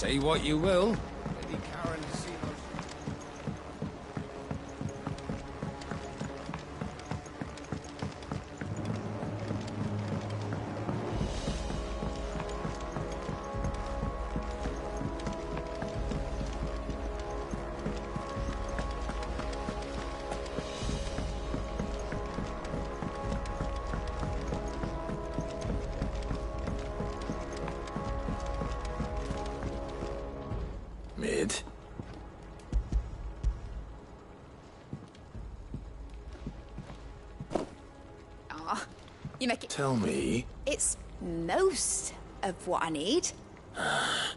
Say what you will. Lady Karen has seen us. Mid. Ah, you make it. Tell me. It's most of what I need.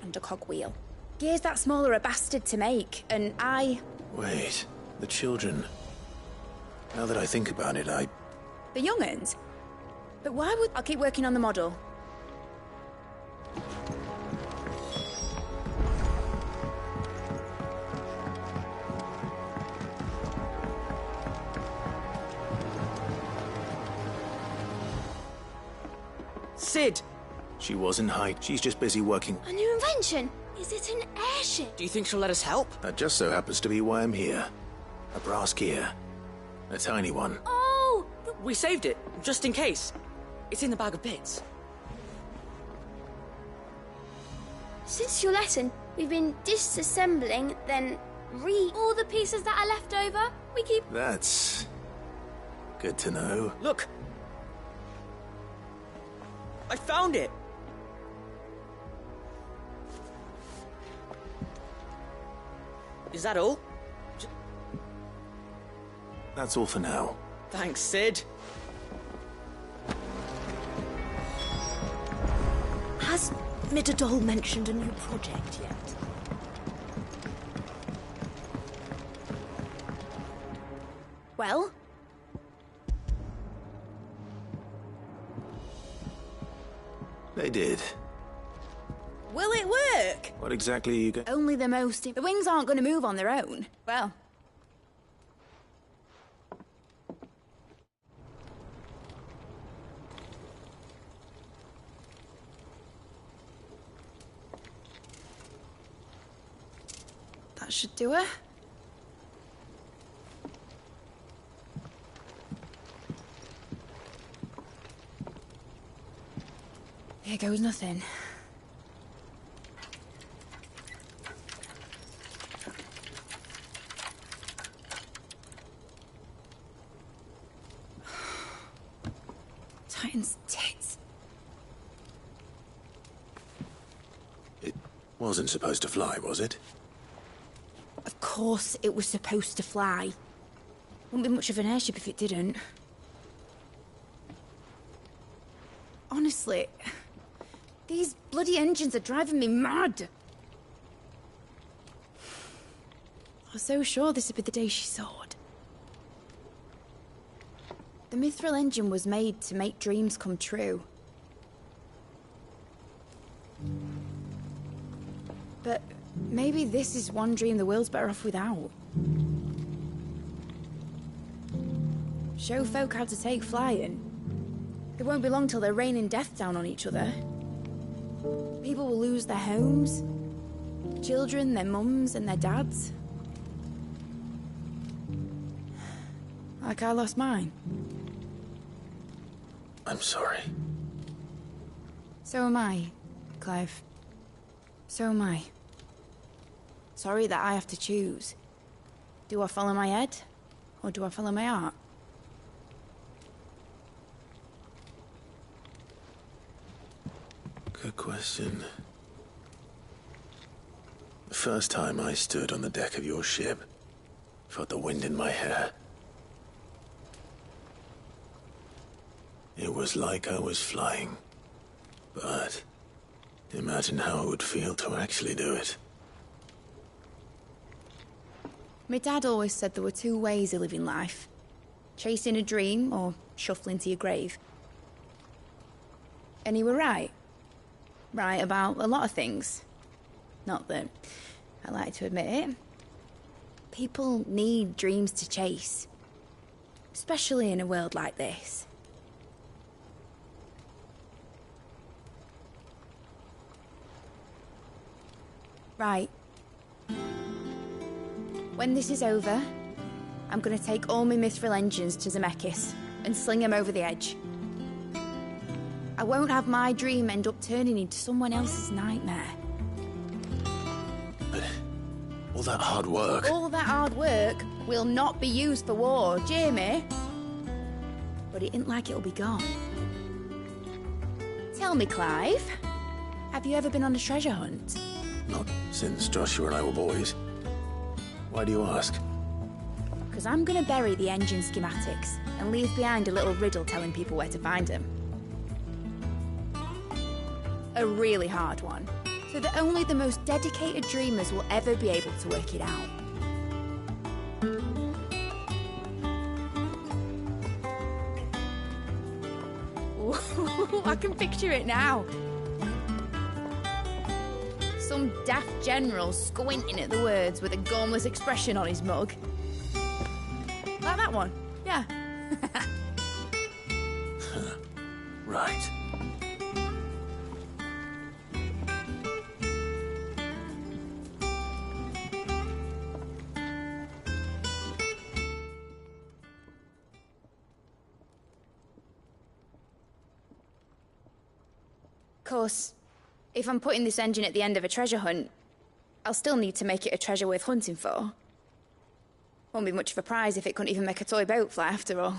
And a cogwheel. Gear's that small are a bastard to make, and Wait, the children. Now that I think about it, The young'uns? But why would... I'll keep working on the model. Sid! She wasn't high. She's just busy working. A new invention? Is it an airship? Do you think she'll let us help? That just so happens to be why I'm here. A brass gear. A tiny one. Oh! We saved it, just in case. It's in the bag of bits. Since your lesson, we've been disassembling, then all the pieces that are left over. We keep... That's... good to know. Look! I found it! Is that all? That's all for now. Thanks, Sid. Has Midadol mentioned a new project yet? Well? They did. Will it work? What exactly are you going... Only the most... The wings aren't going to move on their own. Well... That should do her. Here goes nothing. Titan's tits. It wasn't supposed to fly, was it? Of course it was supposed to fly. Wouldn't be much of an airship if it didn't. Honestly, these bloody engines are driving me mad. I was so sure this would be the day she soared. The Mithril engine was made to make dreams come true. But maybe this is one dream the world's better off without. Show folk how to take flying. It won't be long till they're raining death down on each other. People will lose their homes. Children, their mums and their dads. Like I lost mine. I'm sorry. So am I, Clive. So am I. Sorry that I have to choose. Do I follow my head, or do I follow my heart? Good question. The first time I stood on the deck of your ship, felt the wind in my hair. It was like I was flying. But imagine how it would feel to actually do it. My dad always said there were two ways of living life. Chasing a dream or shuffling to your grave. And he were right. Right about a lot of things. Not that I like to admit it. People need dreams to chase. Especially in a world like this. Right. When this is over, I'm gonna take all my mithril engines to Zemeckis and sling them over the edge. I won't have my dream end up turning into someone else's nightmare. But all that hard work... All that hard work will not be used for war, Jamie. But it ain't like it'll be gone. Tell me, Clive, have you ever been on a treasure hunt? Not since Joshua and I were boys. Why do you ask? Because I'm gonna bury the engine schematics and leave behind a little riddle telling people where to find them. A really hard one, so that only the most dedicated dreamers will ever be able to work it out. Ooh, I can picture it now. Some daft general squinting at the words with a gormless expression on his mug. Like that one, yeah. Right. Of course, if I'm putting this engine at the end of a treasure hunt, I'll still need to make it a treasure worth hunting for. Won't be much of a prize if it couldn't even make a toy boat fly after all.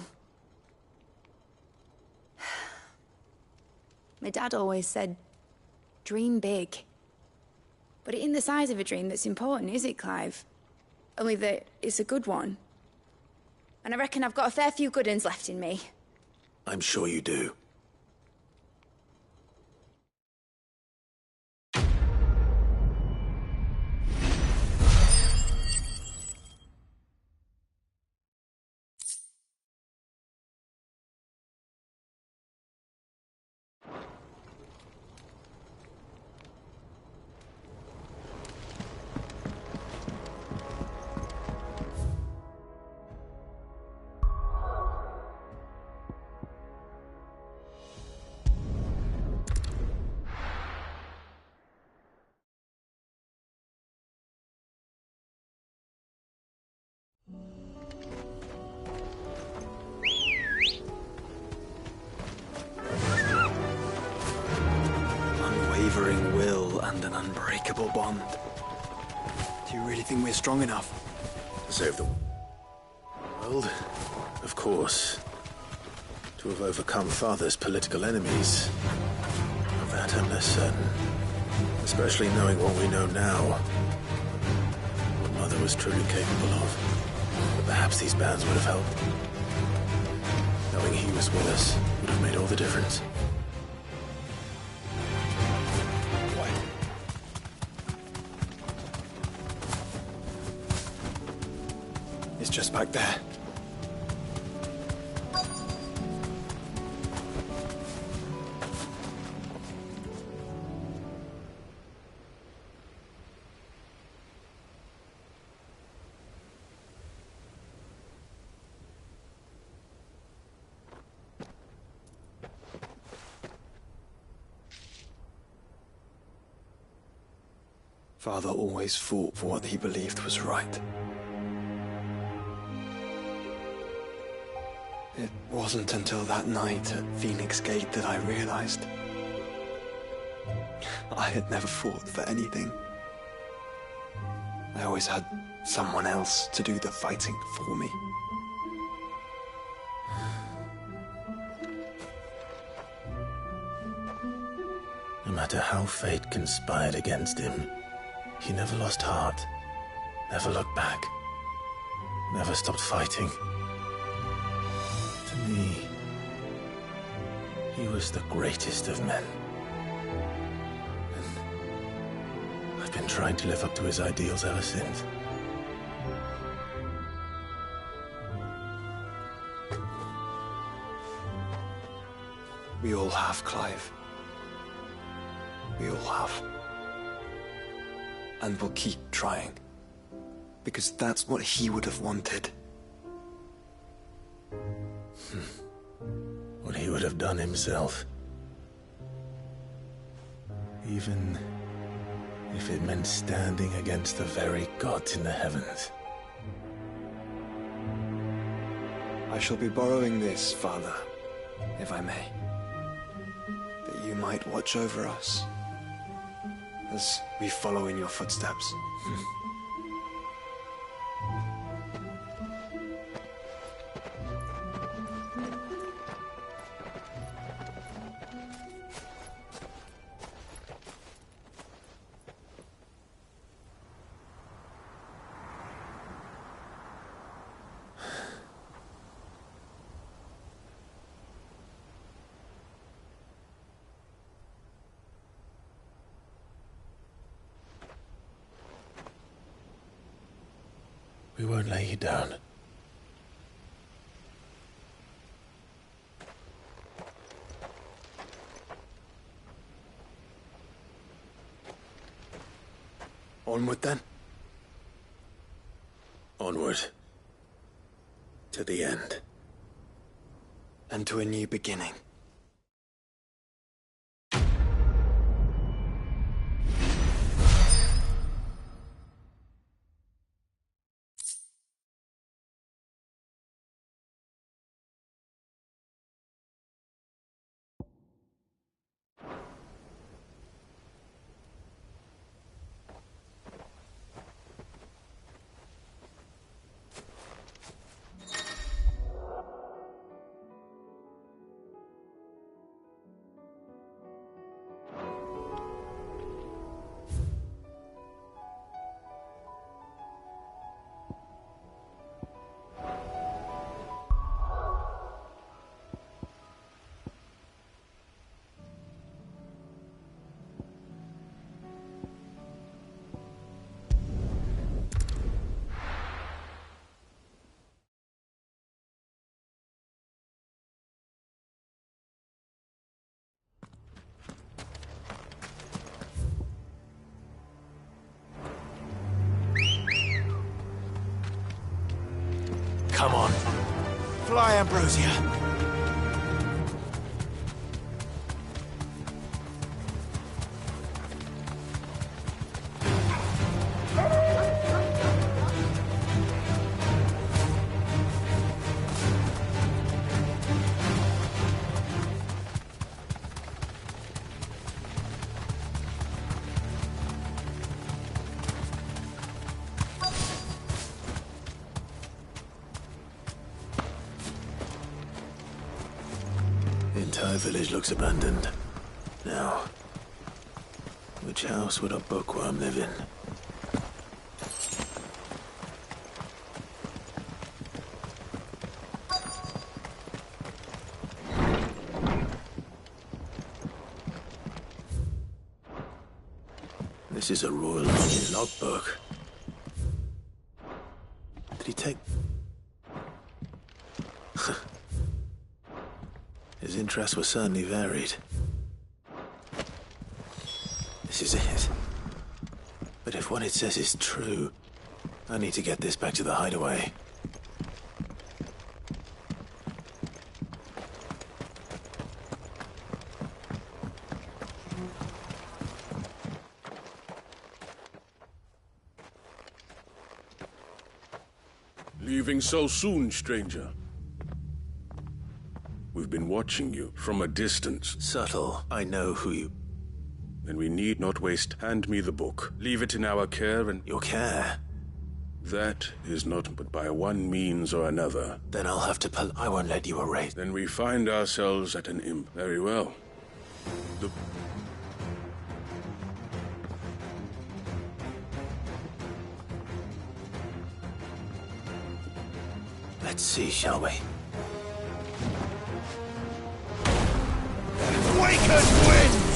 My dad always said, dream big. But it ain't the size of a dream that's important, is it, Clive? Only that it's a good one. And I reckon I've got a fair few good uns left in me. I'm sure you do. Unwavering will and an unbreakable bond. Do you really think we're strong enough? To save the world? Of course. To have overcome Father's political enemies. Of that I'm less certain. Especially knowing what we know now. What Mother was truly capable of. But perhaps these bands would have helped. Knowing he was with us would have made all the difference. It's just back there. Father always fought for what he believed was right. It wasn't until that night at Phoenix Gate that I realized I had never fought for anything. I always had someone else to do the fighting for me. No matter how fate conspired against him, he never lost heart, never looked back, never stopped fighting. To me, he was the greatest of men. And I've been trying to live up to his ideals ever since. We all have, Clive. We all have. And we'll keep trying. Because that's what he would have wanted. What he would have done himself. Even if it meant standing against the very gods in the heavens. I shall be borrowing this, Father, if I may. That you might watch over us as we follow in your footsteps. We won't lay you down. Onward then. Onward. To the end. And to a new beginning. Come on. Fly, Ambrosia. The entire village looks abandoned. Now, which house would a bookworm live in? This is a Royal Army logbook. Did he take... His interests were certainly varied. This is it. But if what it says is true, I need to get this back to the hideaway. Leaving so soon, stranger? We've been watching you from a distance. Subtle. I know who you... Then we need not waste. Hand me the book. Leave it in our care and... Your care? That is not but by one means or another. Then I'll have to I won't let you erase. Then we find ourselves at an imp. Very well. Let's see, shall we? Waken winds!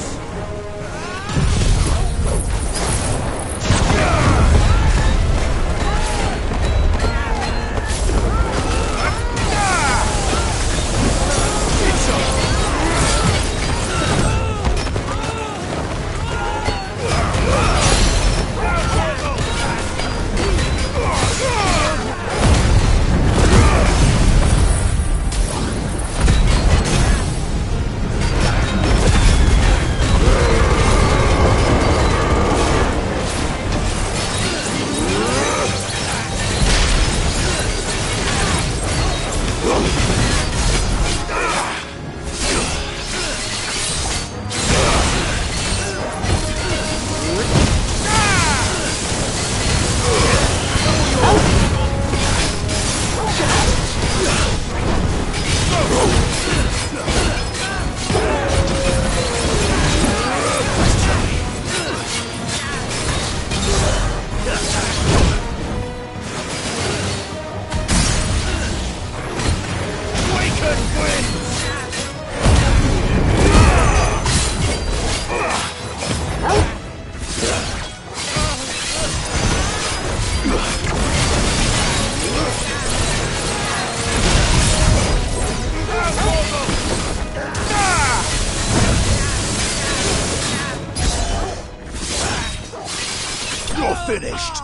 finished.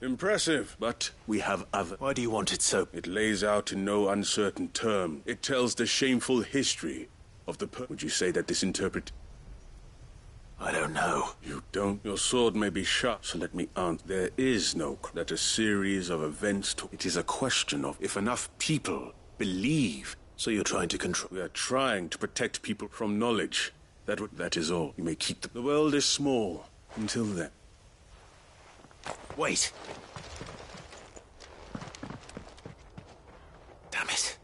Impressive, but we have other. Why do you want it so? It lays out in no uncertain term. It tells the shameful history of the Would you say that this interpret... I don't know. You don't? Your sword may be sharp, so let me answer. There is no... That a series of events... It is a question of if enough people believe. So you're trying to control... We are trying to protect people from knowledge. That is all. You may keep the world is small. Until then. Wait. Damn it.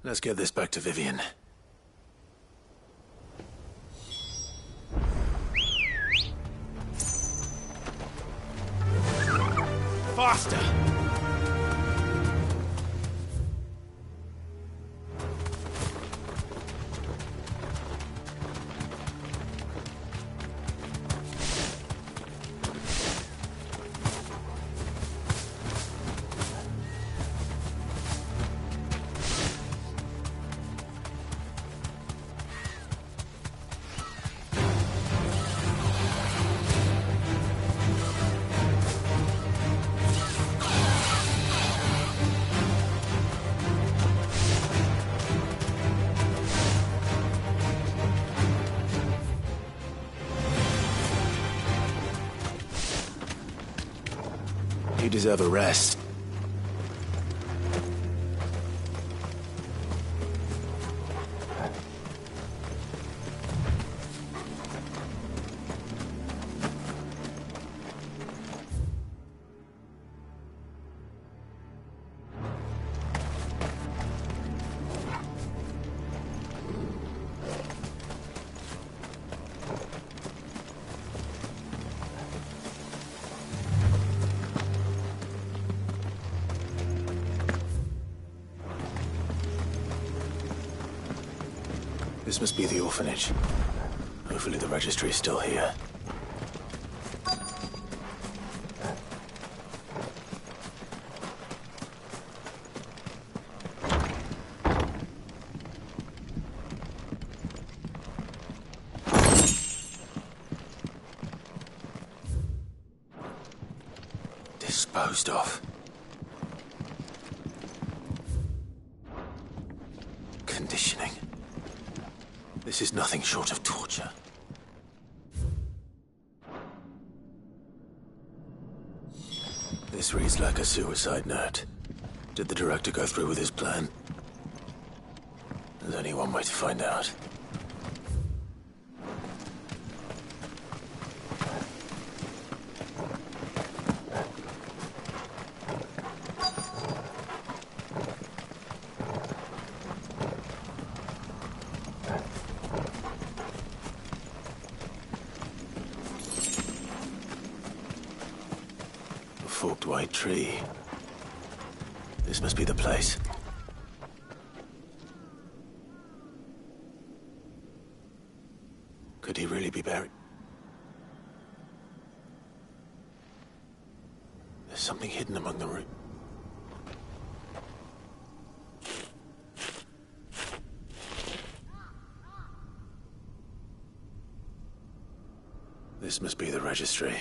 Let's get this back to Vivian. Faster! You deserve a rest. This must be the orphanage. Hopefully the registry is still here. Disposed of. Conditioning. This is nothing short of torture. This reads like a suicide note. Did the director go through with his plan? There's only one way to find out. Forked white tree. This must be the place. Could he really be buried? There's something hidden among the roots. This must be the registry.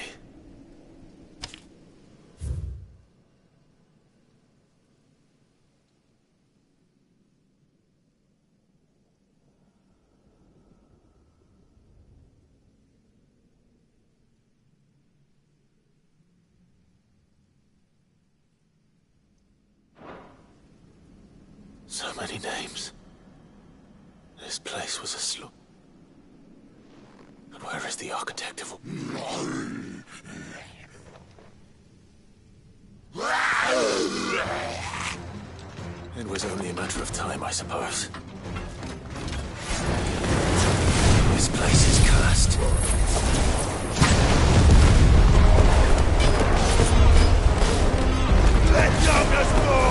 So many names. This place was a slough. And where is the architect of... It was only a matter of time, I suppose. This place is cursed. Let darkness fall!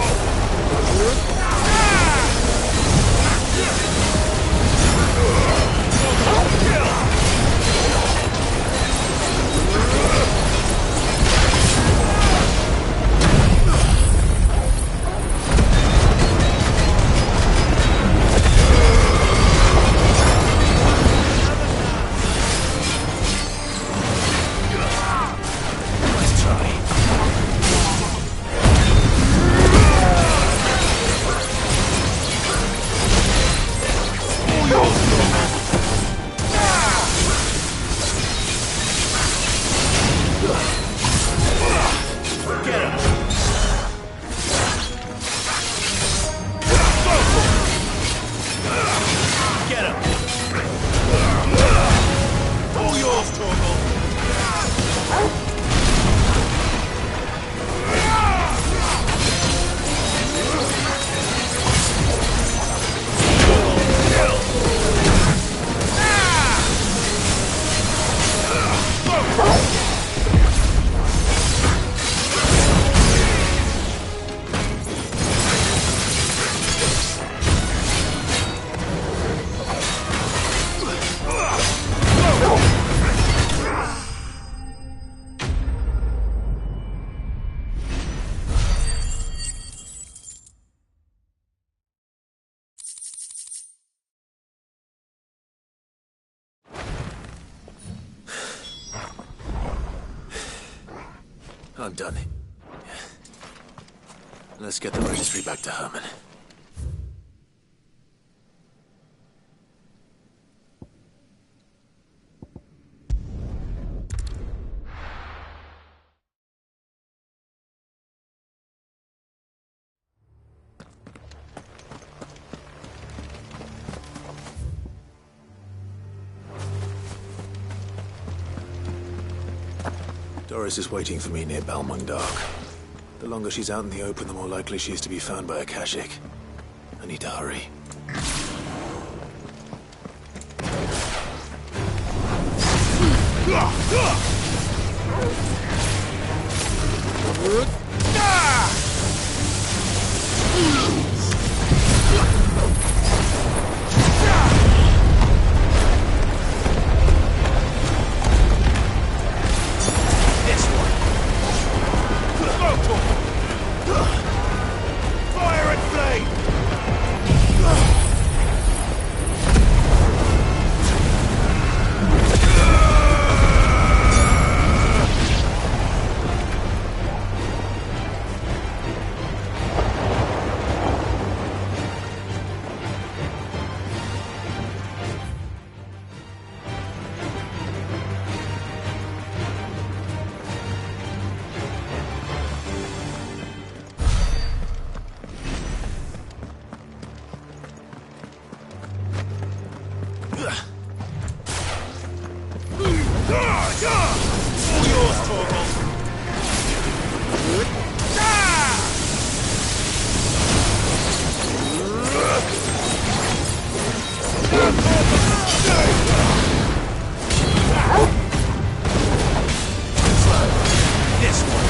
I'm done. Let's get the registry back to Herman. Doris is waiting for me near Balmung Dock. The longer she's out in the open, the more likely she is to be found by a Kashik. I need to hurry. Fire and flame! All yours, Torgal! This one!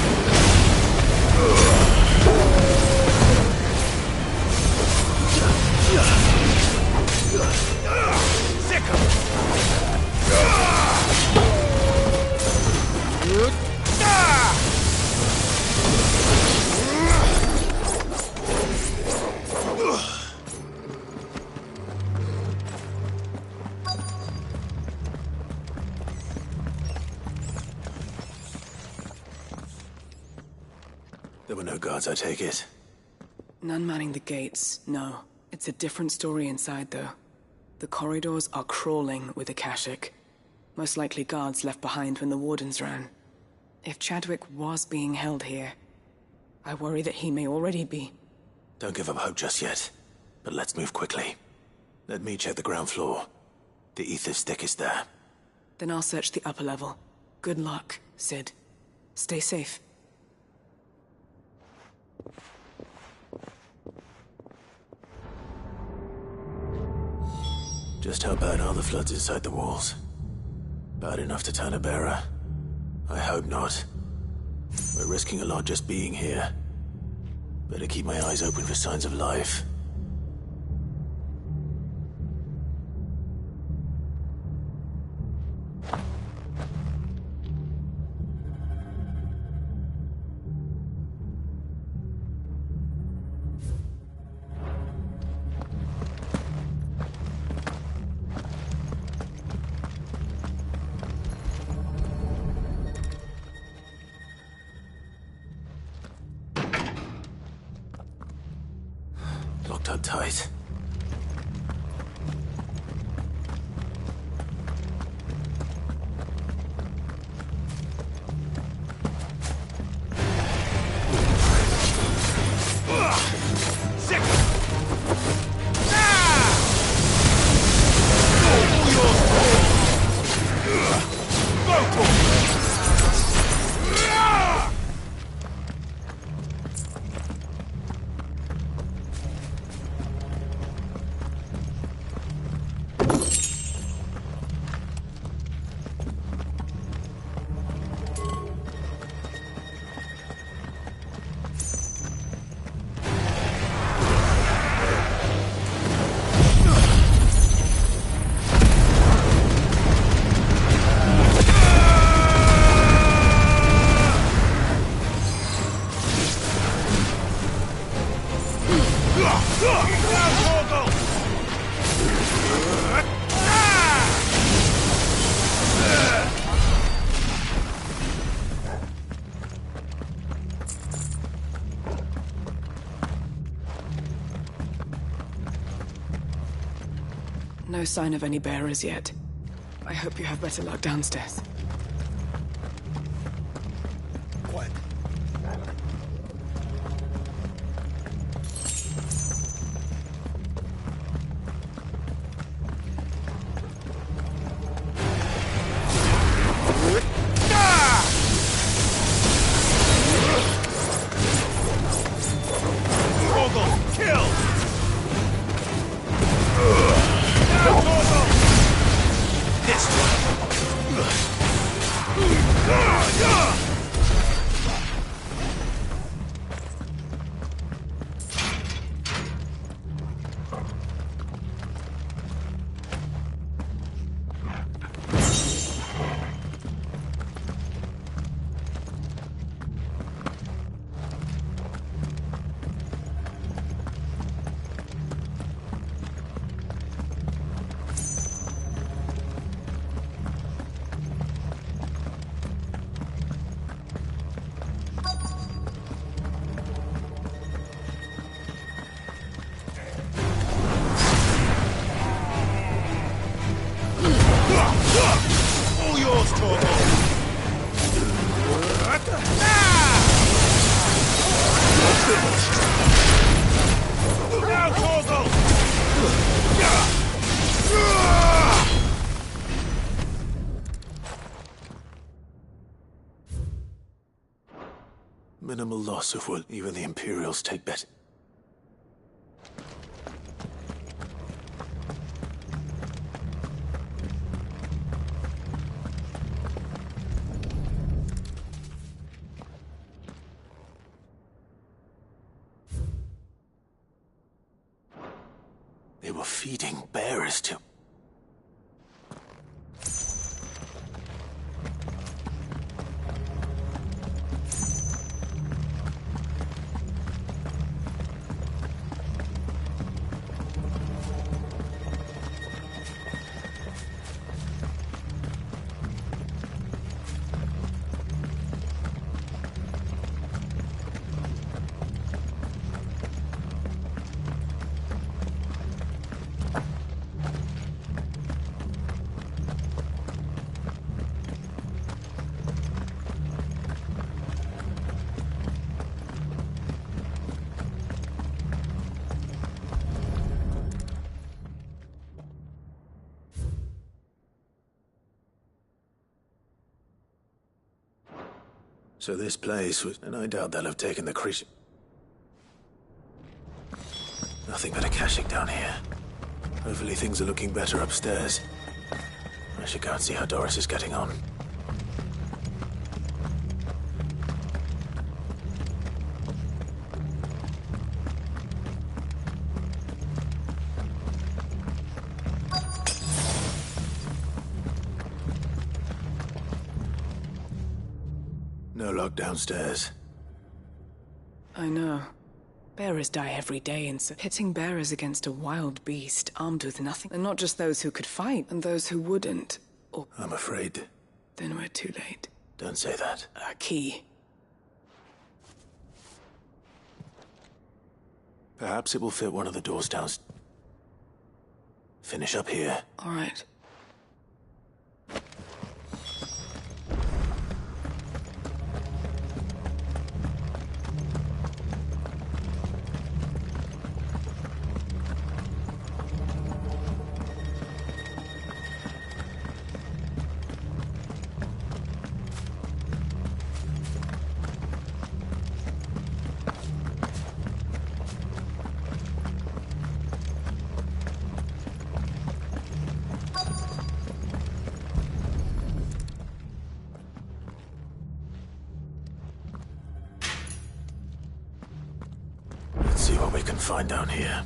Sick of it! There were no guards, I take it. None manning the gates, no. It's a different story inside, though. The corridors are crawling with Akashic. Most likely guards left behind when the Wardens ran. If Chadwick was being held here, I worry that he may already be. Don't give up hope just yet. But let's move quickly. Let me check the ground floor. The ether stick is there. Then I'll search the upper level. Good luck, Sid. Stay safe. Just how bad are the floods inside the walls? Bad enough to turn a bearer? I hope not. We're risking a lot just being here. Better keep my eyes open for signs of life. Locked up tight. No sign of any bearers yet. I hope you have better luck downstairs. Quiet. All yours, Torgal! Now, Torgal! Minimal loss of wood. Even the Imperials take better. They were feeding bearers to... So this place was... And I doubt they'll have taken the creature. Nothing but a caching down here. Hopefully things are looking better upstairs. I should go and see how Doris is getting on. No luck downstairs. I know. Bearers die every day, and so pitting bearers against a wild beast armed with nothing. And not just those who could fight, and those who wouldn't. Or... I'm afraid. Then we're too late. Don't say that. A key. Perhaps it will fit one of the doors downstairs. Finish up here. All right. See what we can find down here.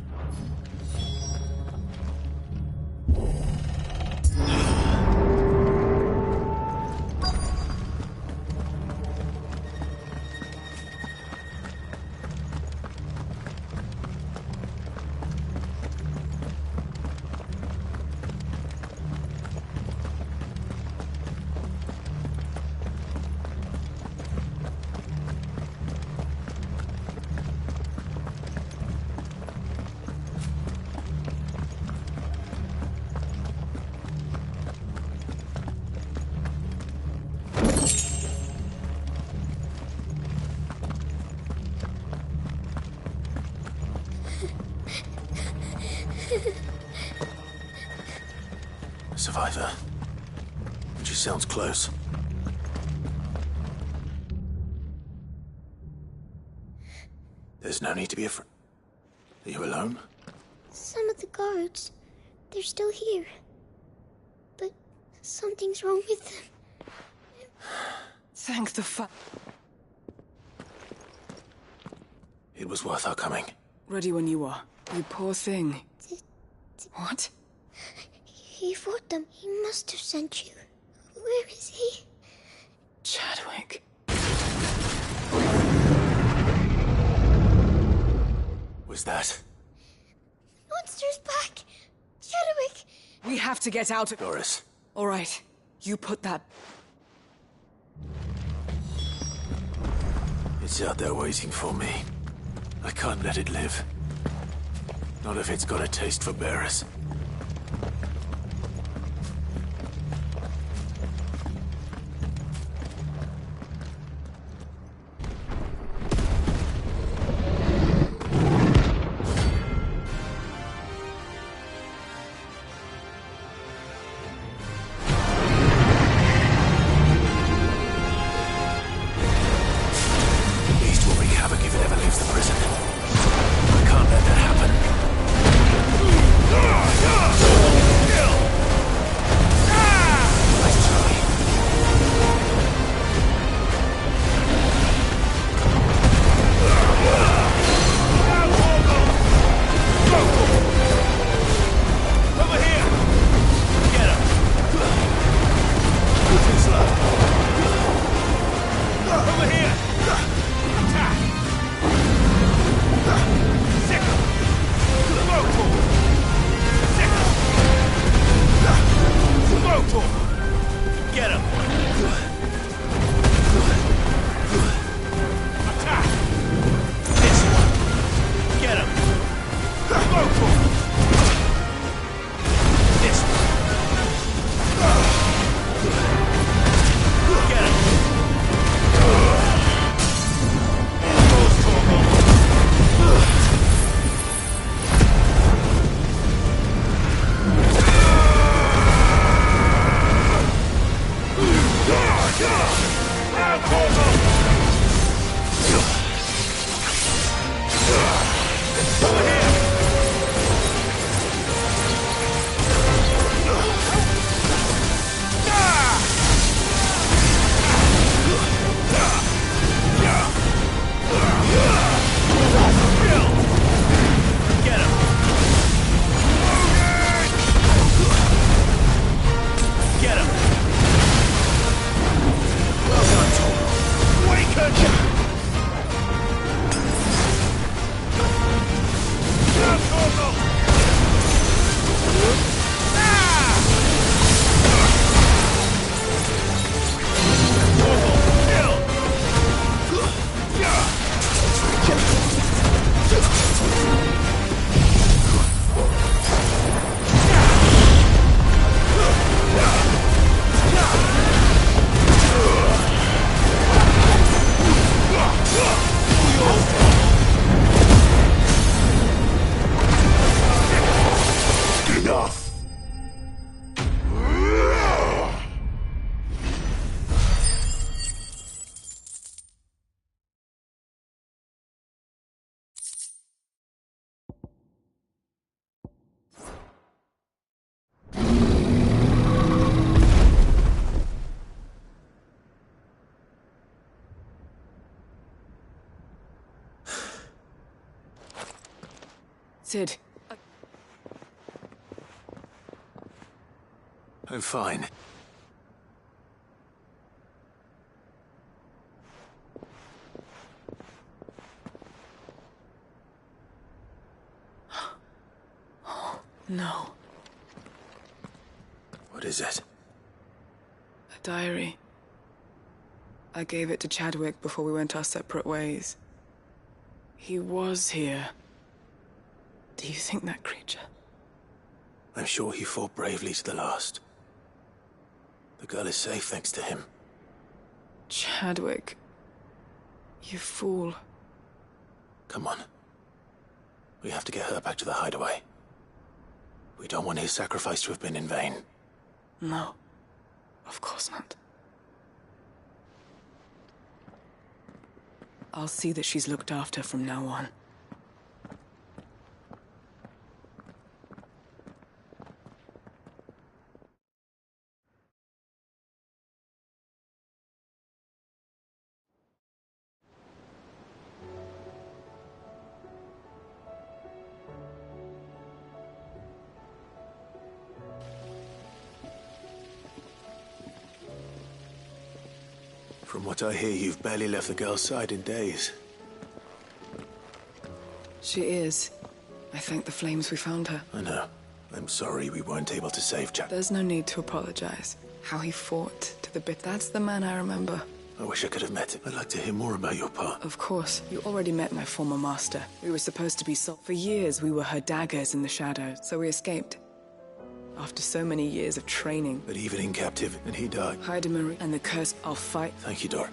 survivor. She sounds close. There's no need to be afraid. Are you alone? Some of the guards, they're still here. But something's wrong with them. Thank the It was worth our coming. Ready when you are. You poor thing. What? He fought them. He must have sent you. Where is he? Chadwick. Was that? Monster's back! Chadwick! We have to get out of... Doris. All right. You put that... It's out there waiting for me. I can't let it live. Not if it's got a taste for bearers. Sid. I'm fine. No. What is it? A diary. I gave it to Chadwick before we went our separate ways. He was here. Do you think that creature? I'm sure he fought bravely to the last. The girl is safe thanks to him. Chadwick. You fool. Come on. We have to get her back to the hideaway. We don't want his sacrifice to have been in vain. No, of course not. I'll see that she's looked after from now on. From what I hear, you've barely left the girl's side in days. She is. I thank the flames we found her. I know. I'm sorry we weren't able to save Jack. There's no need to apologize. How he fought to the bit. That's the man I remember. I wish I could have met him. I'd like to hear more about your part. Of course. You already met my former master. We were supposed to be For years, we were her daggers in the shadows, so we escaped. After so many years of training. But even in captivity, and he died. Marie and the curse, I'll fight. Thank you, Dor.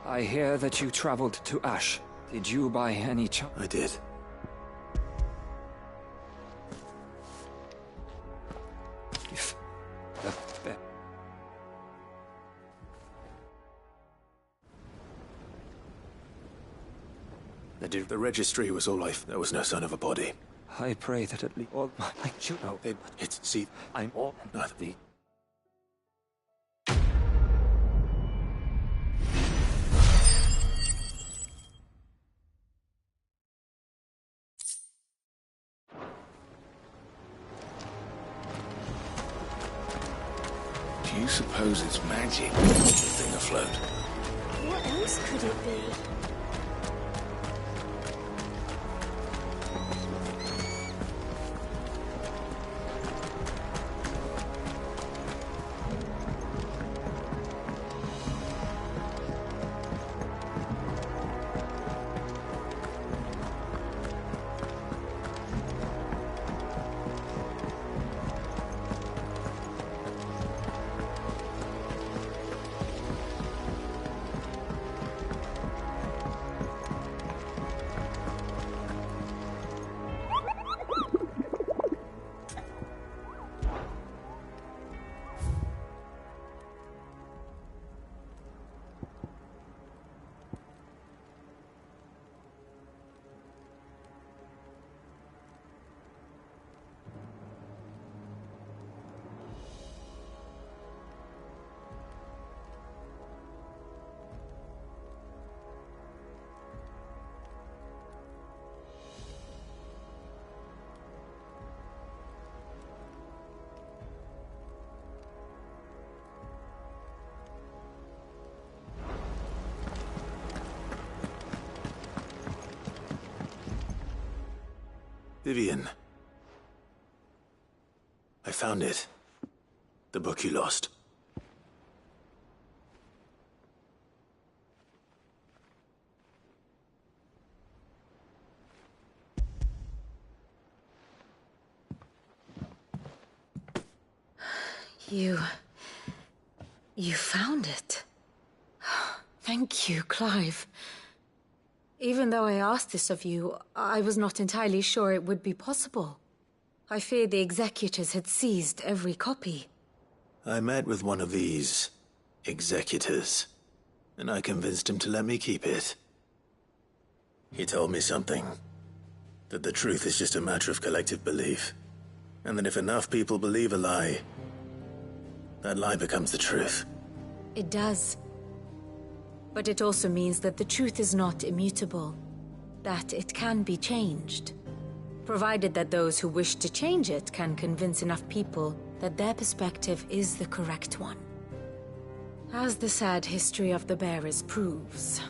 I hear that you traveled to Ash. Did you by any chance? I did. If The registry was all life. There was no sign of a body. I pray that at least all my children. See, I'm all nothing. Do you suppose it's magic? The thing afloat. What else could it be? Vivian. I found it. The book you lost. You found it. Thank you, Clive. Even though I asked this of you, I was not entirely sure it would be possible. I feared the executors had seized every copy. I met with one of these executors, and I convinced him to let me keep it. He told me something. That the truth is just a matter of collective belief. And that if enough people believe a lie, that lie becomes the truth. It does. But it also means that the truth is not immutable, that it can be changed, provided that those who wish to change it can convince enough people that their perspective is the correct one. As the sad history of the Bearers proves.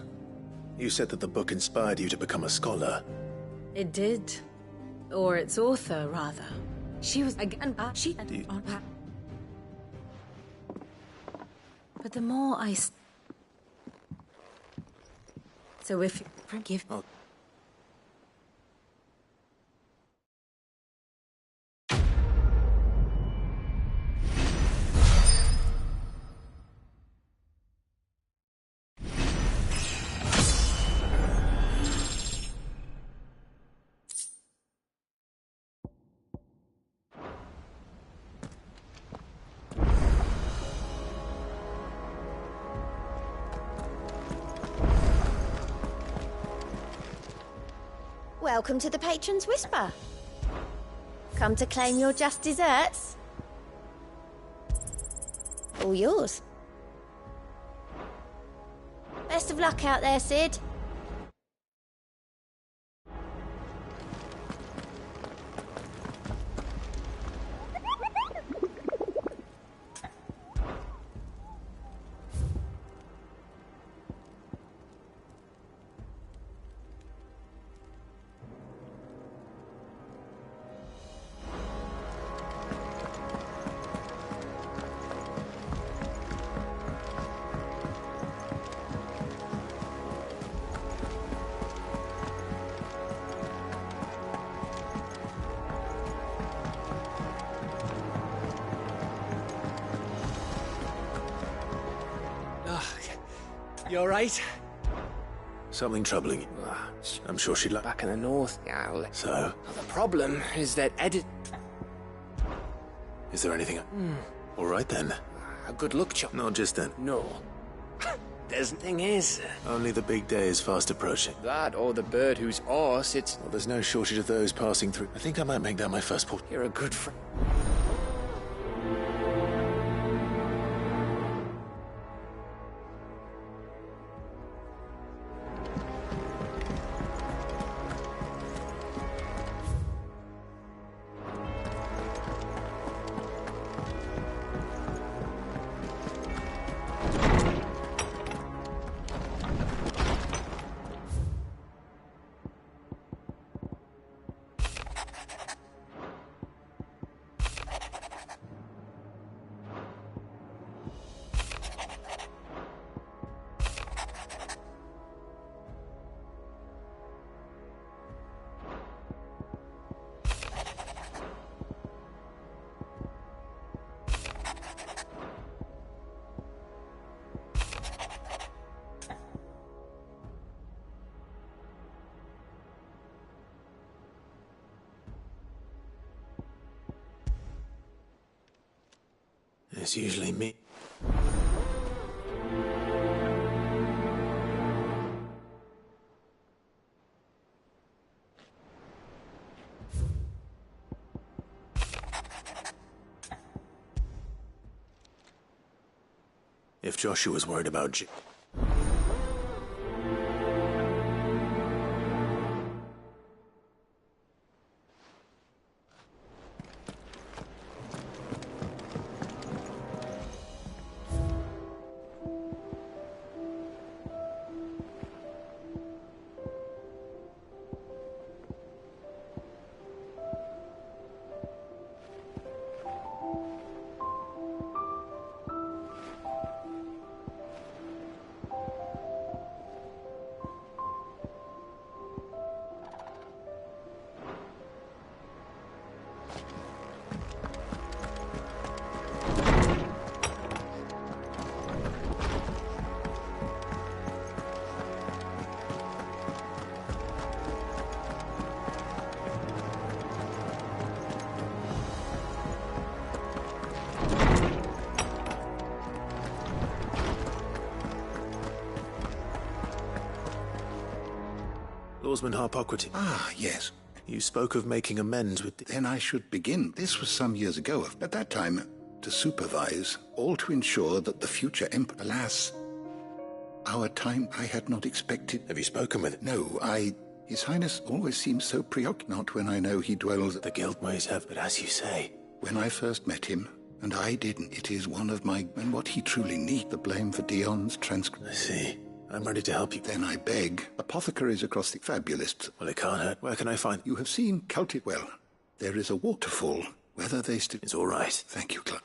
You said that the book inspired you to become a scholar. It did. Or its author, rather. She was again. But the more I. So if you forgive. Oh. Welcome to the Patron's Whisper. Come to claim your just desserts? All yours. Best of luck out there, Sid. You alright? Something troubling you. I'm sure she'd like... Back in the north, yeah. So? Well, the problem is that Is there anything... All right, then. A good luck, chum. Not just then. No. The thing is... Only the big day is fast approaching. That or the bird whose horse it's... Well, there's no shortage of those passing through. I think I might make that my first port. You're a good friend. It's usually me. If Joshua's worried about Lawsman Harpocrates. Ah, yes. You spoke of making amends with the... Then I should begin. This was some years ago. At that time, to supervise, all to ensure that the future emperor... Alas, our time I had not expected. Have you spoken with him? No, His Highness always seems so preoccupied, not when I know he dwells... The Guildmays have, but as you say... When I first met him, and I didn't, it is one of my... And what he truly needs, the blame for Dion's transcript. I see. I'm ready to help you. Then I beg. Apothecaries across the fabulous. Well, it can't hurt. Where can I find... You have seen culti... Well, there is a waterfall. Whether they still... It's all right. Thank you, Clive.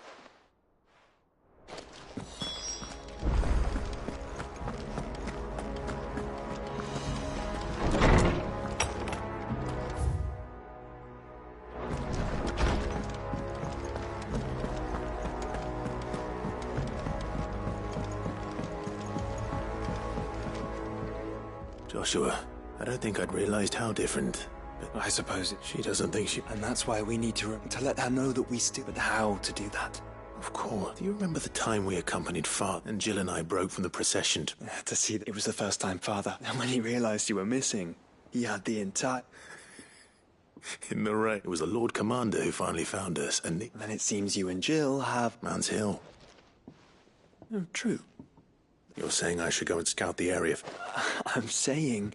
Joshua, I don't think I'd realized how different. But I suppose she doesn't think she... And that's why we need to let her know that we still... But how to do that? Of course. Do you remember the time we accompanied Father and Jill and I broke from the procession to see that it was the first time, Father. And when he realized you were missing, he had the entire... In the rain. It was the Lord Commander who finally found us, and then it seems you and Jill have... Man's Hill. Oh, true. You're saying I should go and scout the area? I'm saying...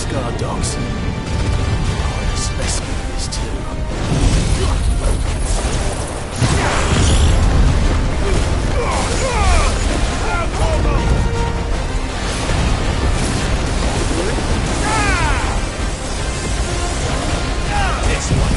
Guard dogs. Oh, a specimen is too. This one.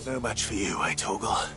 No match for you, eh, Torgal?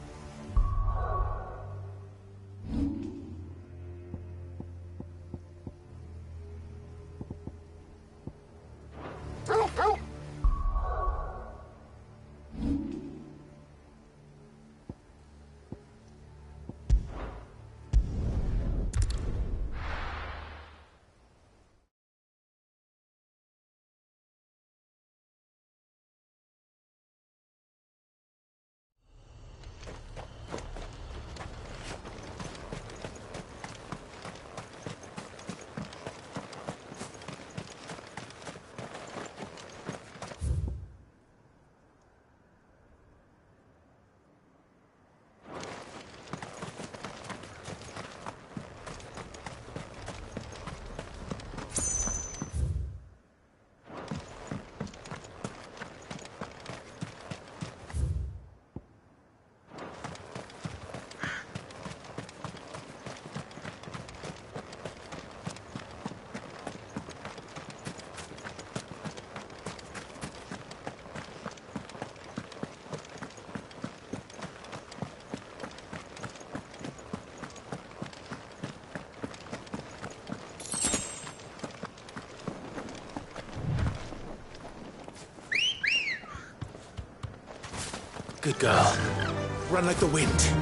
Good girl. Run like the wind.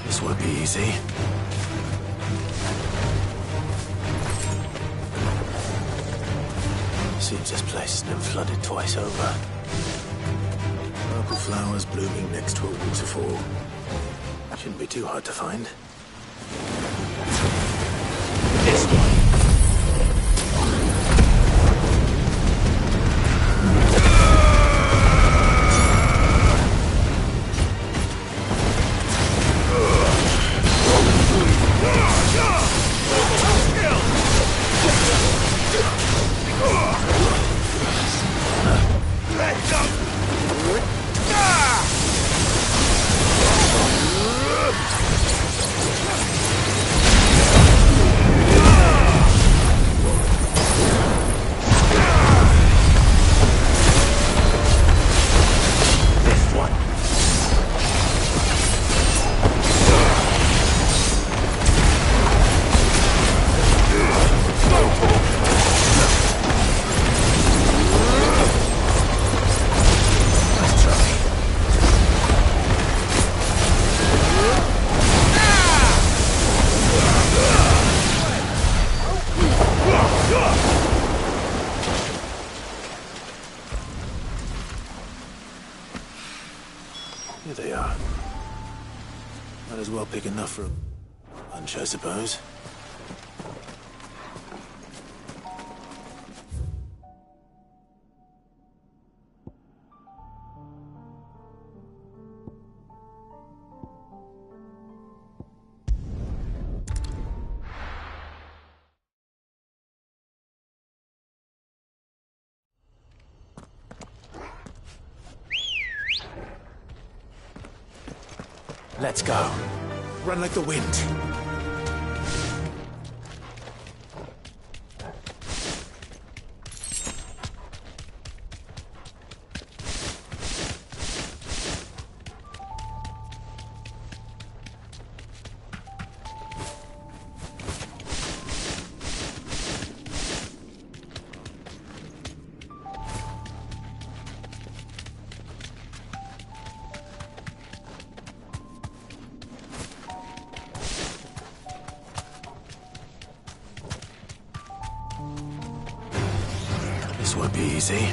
This won't be easy. Seems this place has been flooded twice over. Purple flowers blooming next to a waterfall. Shouldn't be too hard to find. This one. Here they are. Might as well pick enough for a lunch, I suppose. Let's go. Run like the wind. This won't be easy.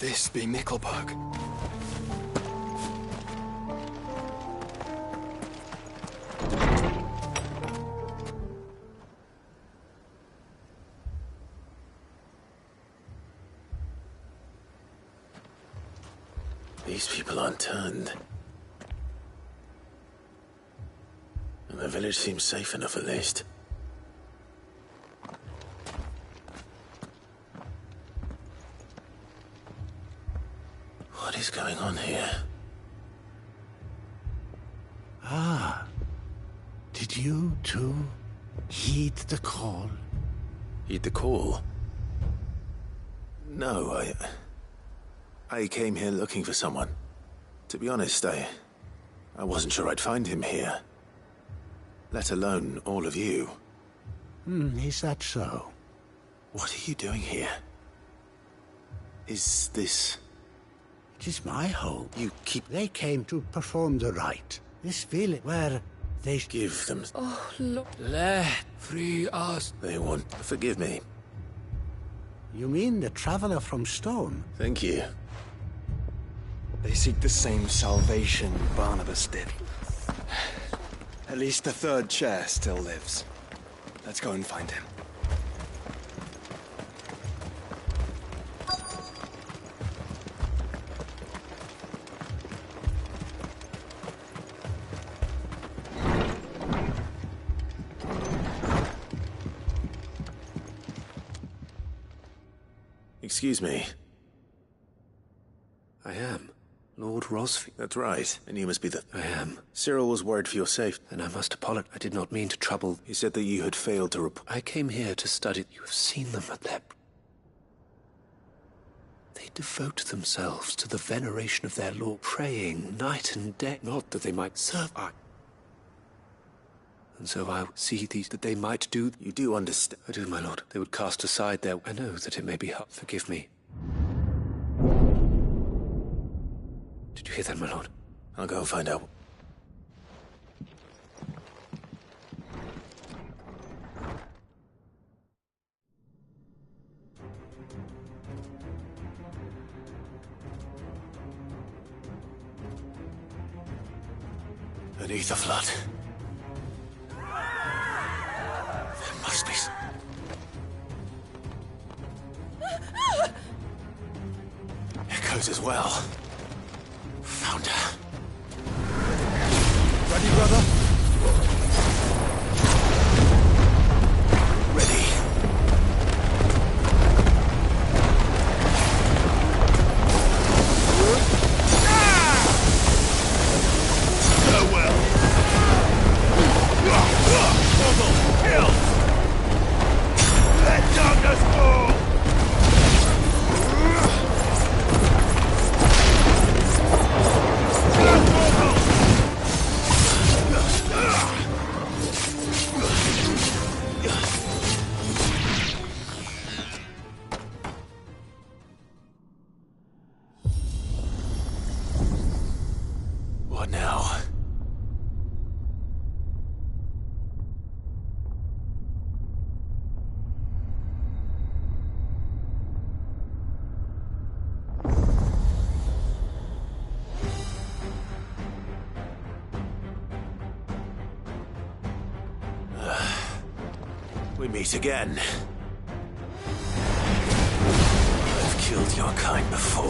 this be Mickelberg? These people aren't turned. And the village seems safe enough at least. What is going on here? Ah. Did you, too, heed the call? Heed the call? No, I came here looking for someone. To be honest, I wasn't sure I'd find him here. Let alone all of you. Is that so? What are you doing here? Is this... It is my home. You keep... They came to perform the rite. This village where they... Give them... Oh, Lord. Let free us. They want... Forgive me. You mean the traveler from Stone? Thank you. They seek the same salvation Barnabas did. At least the third chair still lives. Let's go and find him. Excuse me. I am. Lord Rosfield. That's right. And you must be the... I am. Cyril was worried for your safety. Then I must apologize. I did not mean to trouble... He said that you had failed to report... I came here to study... You have seen them at their... They devote themselves to the veneration of their Lord, praying night and day, not that they might serve I. And so I see these, that they might do... You do understand? I do, my lord. They would cast aside their... I know that it may be hard. Forgive me. Did you hear that, my lord? I'll go and find out. Beneath the flood. There must be... Echoes as well. Found her. Ready, brother? Ready. Farewell. Kill! Let darkness fall! What now? We meet again. I've killed your kind before.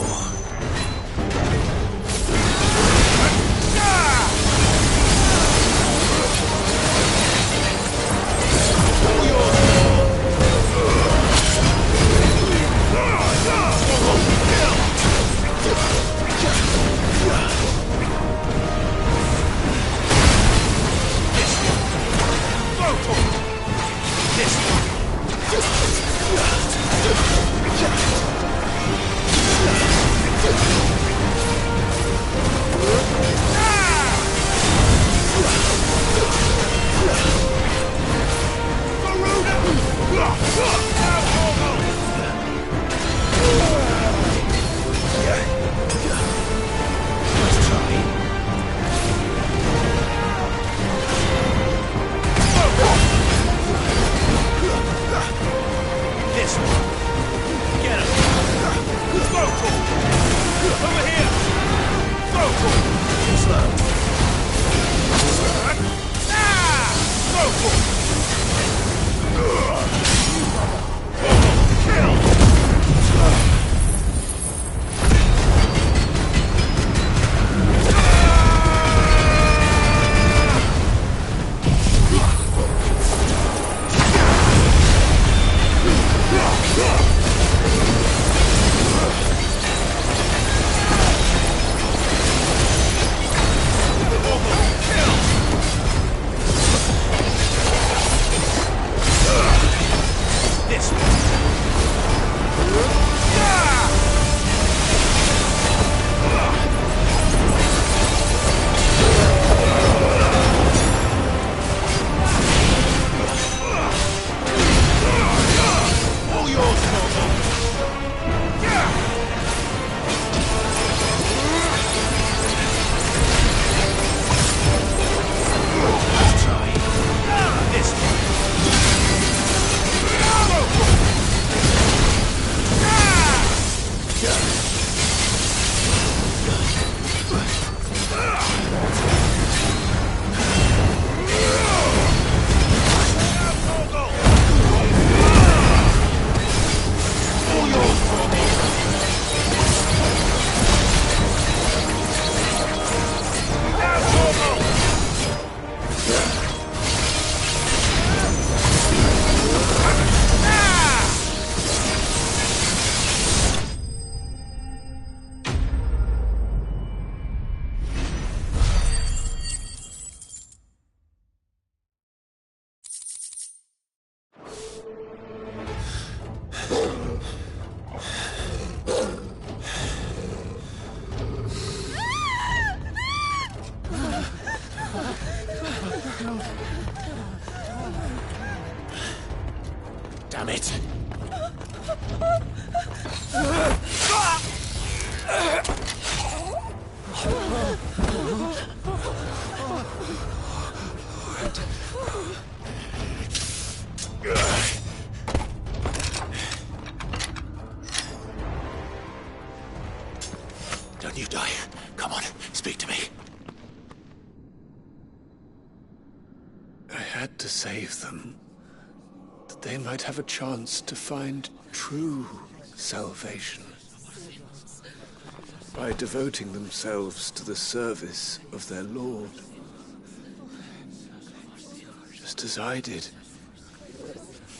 Damn it! Don't you die. Come on, speak to me. I had to save them, that they might have a chance to find true salvation. By devoting themselves to the service of their Lord. Just as I did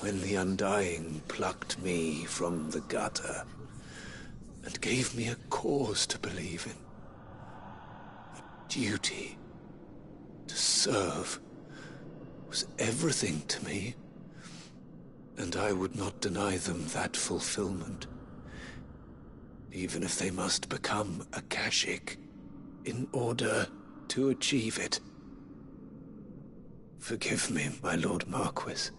when the Undying plucked me from the gutter and gave me a cause to believe in. A duty to serve was everything to me, and I would not deny them that fulfillment, even if they must become a Kashik in order to achieve it. Forgive me, my Lord Marquis.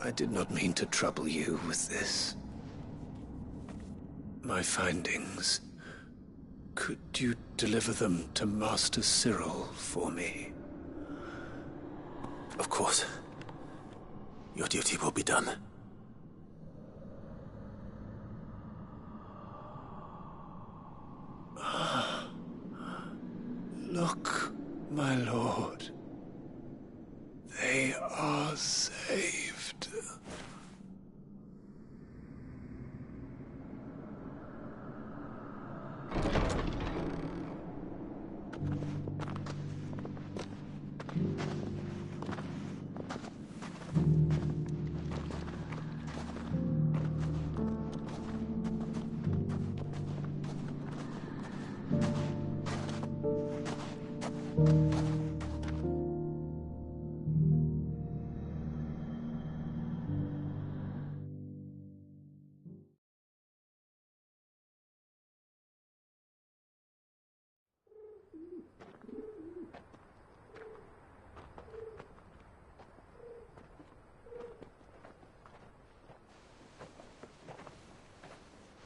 I did not mean to trouble you with this. My findings. Could you deliver them to Master Cyril for me? Of course. Your duty will be done. Look, my lord. They are saved.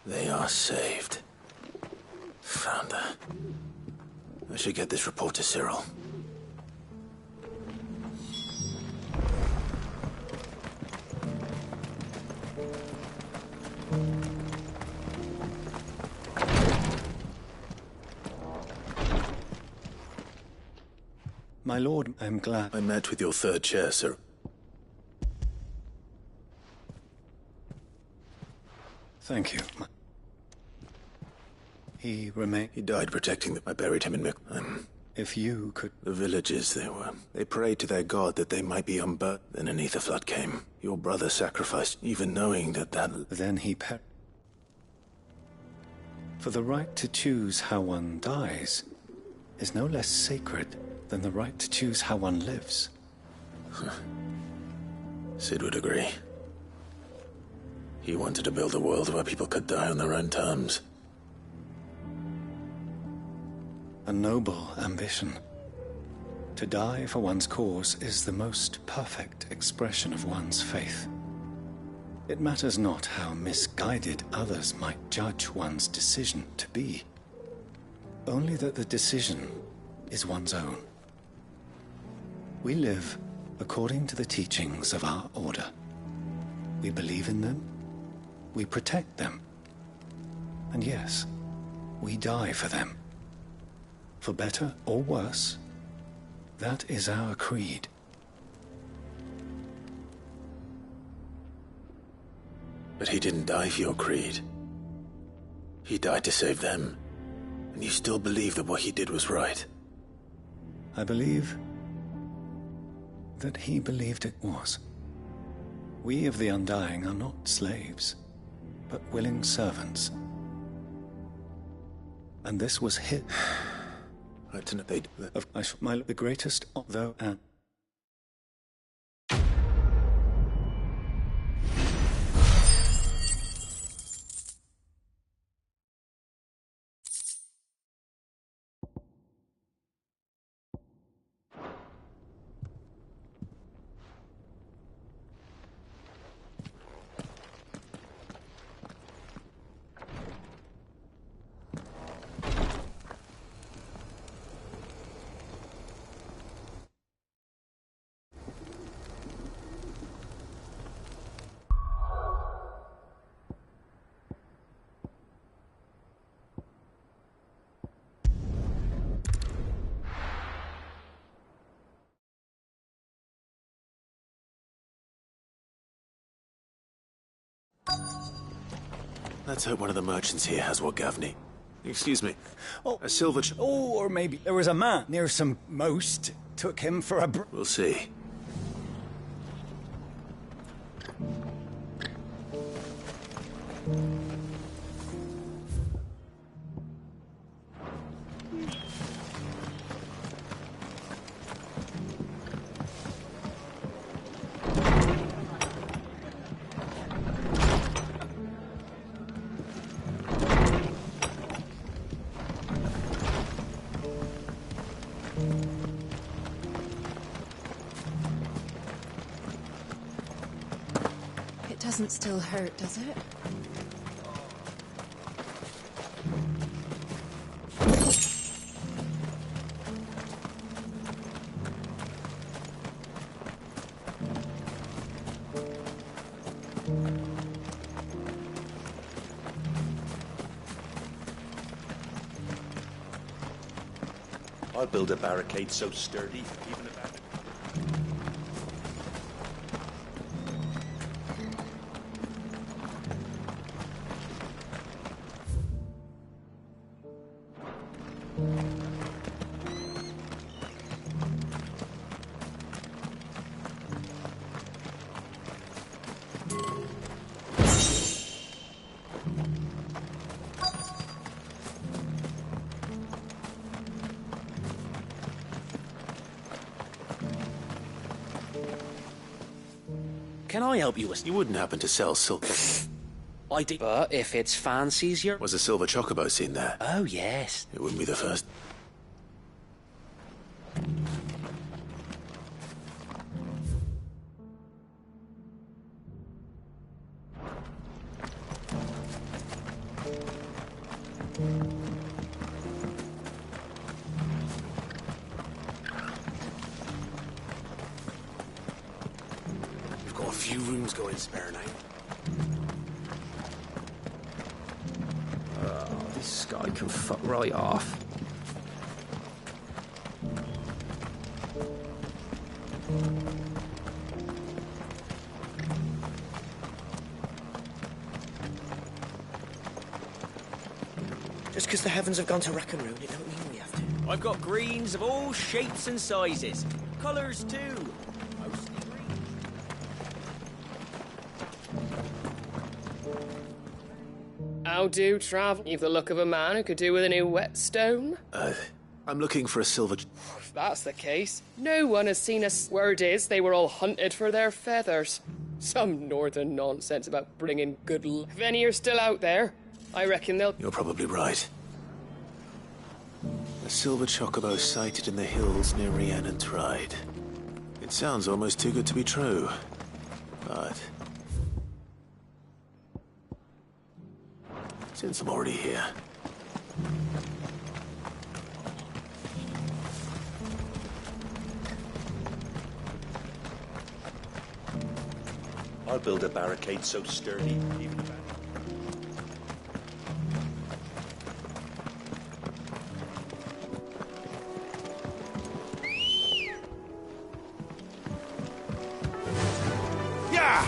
They are saved. Founder. I should get this report to Cyril. My lord, I am glad. I met with your third chair, sir. Thank you. He remained... He died protecting them. I buried him in If you could... The villages they prayed to their god that they might be unburnt. Then an ether flood came. Your brother sacrificed, even knowing that... Then he For the right to choose how one dies is no less sacred than the right to choose how one lives. Sid would agree. He wanted to build a world where people could die on their own terms. A noble ambition. To die for one's cause is the most perfect expression of one's faith. It matters not how misguided others might judge one's decision to be. Only that the decision is one's own. We live according to the teachings of our order. We believe in them. We protect them. And yes, we die for them. For better or worse, that is our creed. But he didn't die for your creed. He died to save them. And you still believe that what he did was right. I believe that he believed it was. We of the Undying are not slaves, but willing servants. And this was his... the greatest, though, and... Let's hope one of the merchants here has what Gavney... Excuse me. Oh, a silver... or maybe there was a man near some most took him for a... We'll see. Doesn't still hurt, does it? I'll build a barricade so sturdy, even if... Can I help you with... You wouldn't happen to sell silver... I do. But if it's fancies you're... Was a silver chocobo seen there? Oh, yes. It wouldn't be the first. Few rooms going spare now. This guy can fuck right off. Just because the heavens have gone to rack and ruin, it don't mean we have to. I've got greens of all shapes and sizes. Colours too. Mostly green. How do travel? You've the look of a man who could do with a new whetstone. I'm looking for a silver... If that's the case, no one has seen us. Word is, they were all hunted for their feathers. Some northern nonsense about bringing good luck. If any are still out there, I reckon they'll... You're probably right. A silver chocobo sighted in the hills near Rhiannon Tride. It sounds almost too good to be true. But... since I'm already here... I'll build a barricade so sturdy, even if Yeah!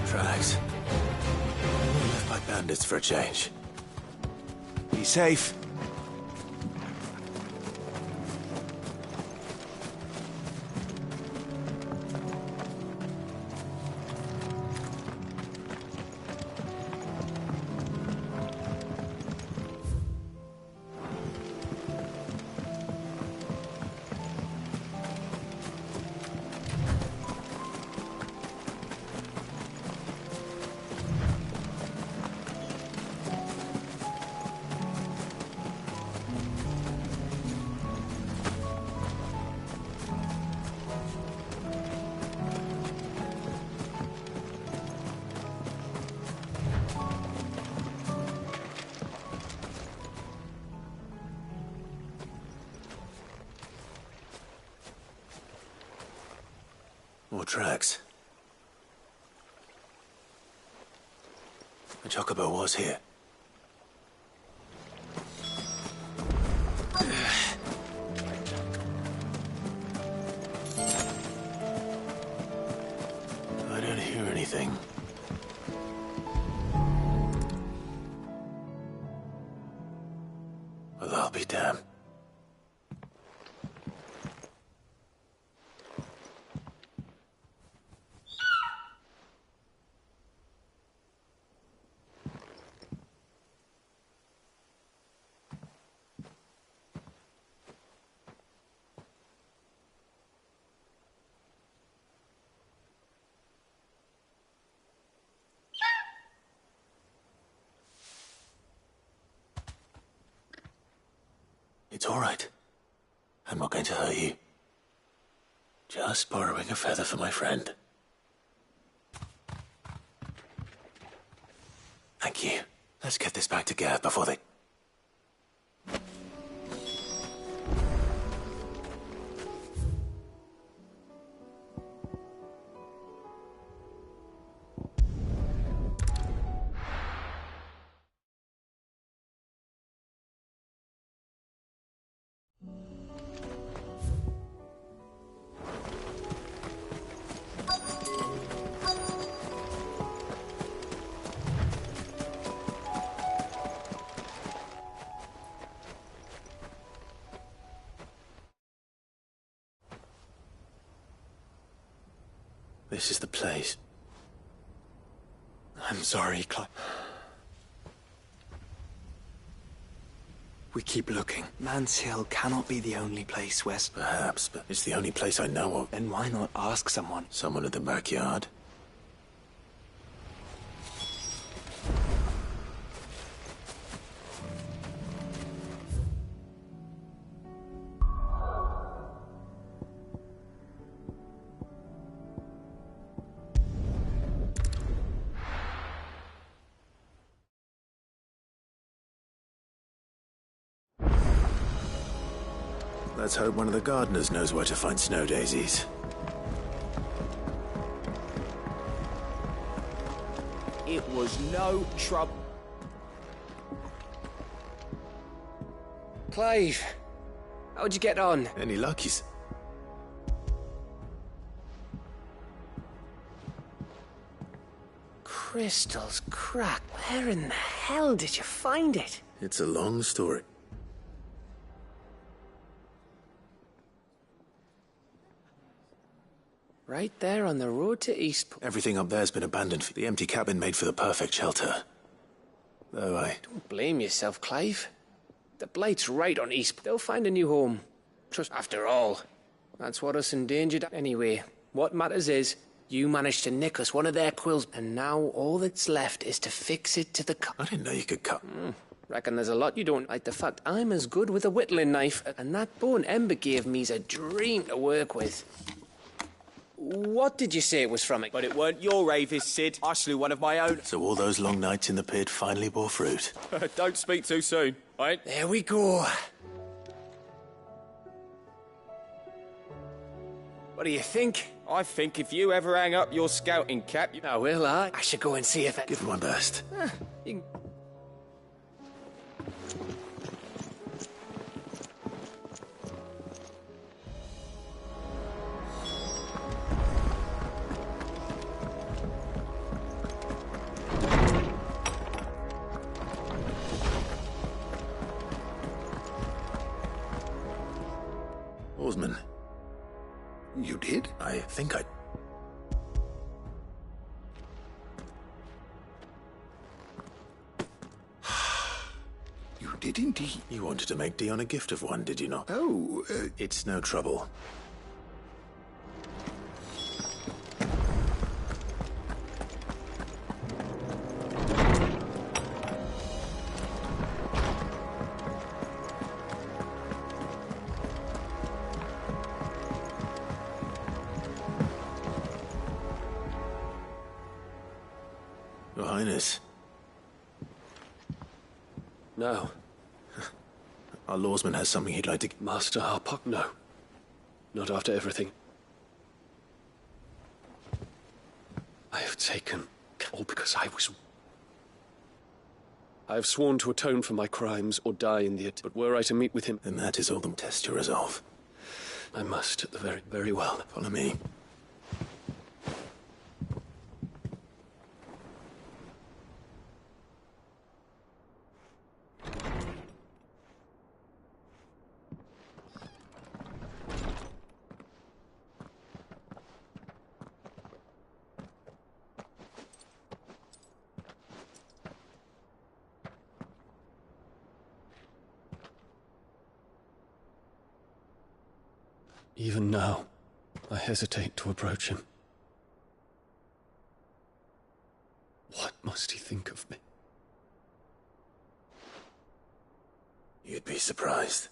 Tracks. Left by bandits for a change. Be safe. More tracks. The chocobo was here. I don't hear anything. Well, I'll be damned. It's all right. I'm not going to hurt you. Just borrowing a feather for my friend. Thank you. Let's get this back to Gav before they... This is the place. I'm sorry, Clive. We keep looking. Man's Hill cannot be the only place, Wes. Perhaps, but it's the only place I know of. Then why not ask someone? Someone at the backyard. Let's hope one of the gardeners knows where to find snow daisies. It was no trouble. Clive, how'd you get on? Any luckies? Crystal's crack. Where in the hell did you find it? It's a long story. Right there on the road to Eastport. Everything up there's been abandoned. The empty cabin made for the perfect shelter. Though I... Don't blame yourself, Clive. The Blight's right on Eastport. They'll find a new home. Trust, after all, that's what us endangered. Anyway, what matters is, you managed to nick us one of their quills, and now all that's left is to fix it to the cut. I didn't know you could cut. Reckon there's a lot you don't like. The fact I'm as good with a whittling knife, and that bone Ember gave me's a dream to work with. What did you say it was from it? But it weren't your ravis, Sid. I slew one of my own. So all those long nights in the pit finally bore fruit. Don't speak too soon, right? There we go. What do you think? I think if you ever hang up your scouting cap... I will, I should go and see if I... Give it my best. You can... Oarsman. You did? I think I... You did indeed. You wanted to make Dion a gift of one, did you not? Oh, It's no trouble. Your Highness. No. Our lawsman has something he'd like to... Master Harpuck, no. Not after everything. I have taken all because I was... I have sworn to atone for my crimes or die in the... But were I to meet with him... Then that is all the test your resolve. I must, at the very well. Follow me. Even now, I hesitate to approach him. What must he think of me? You'd be surprised.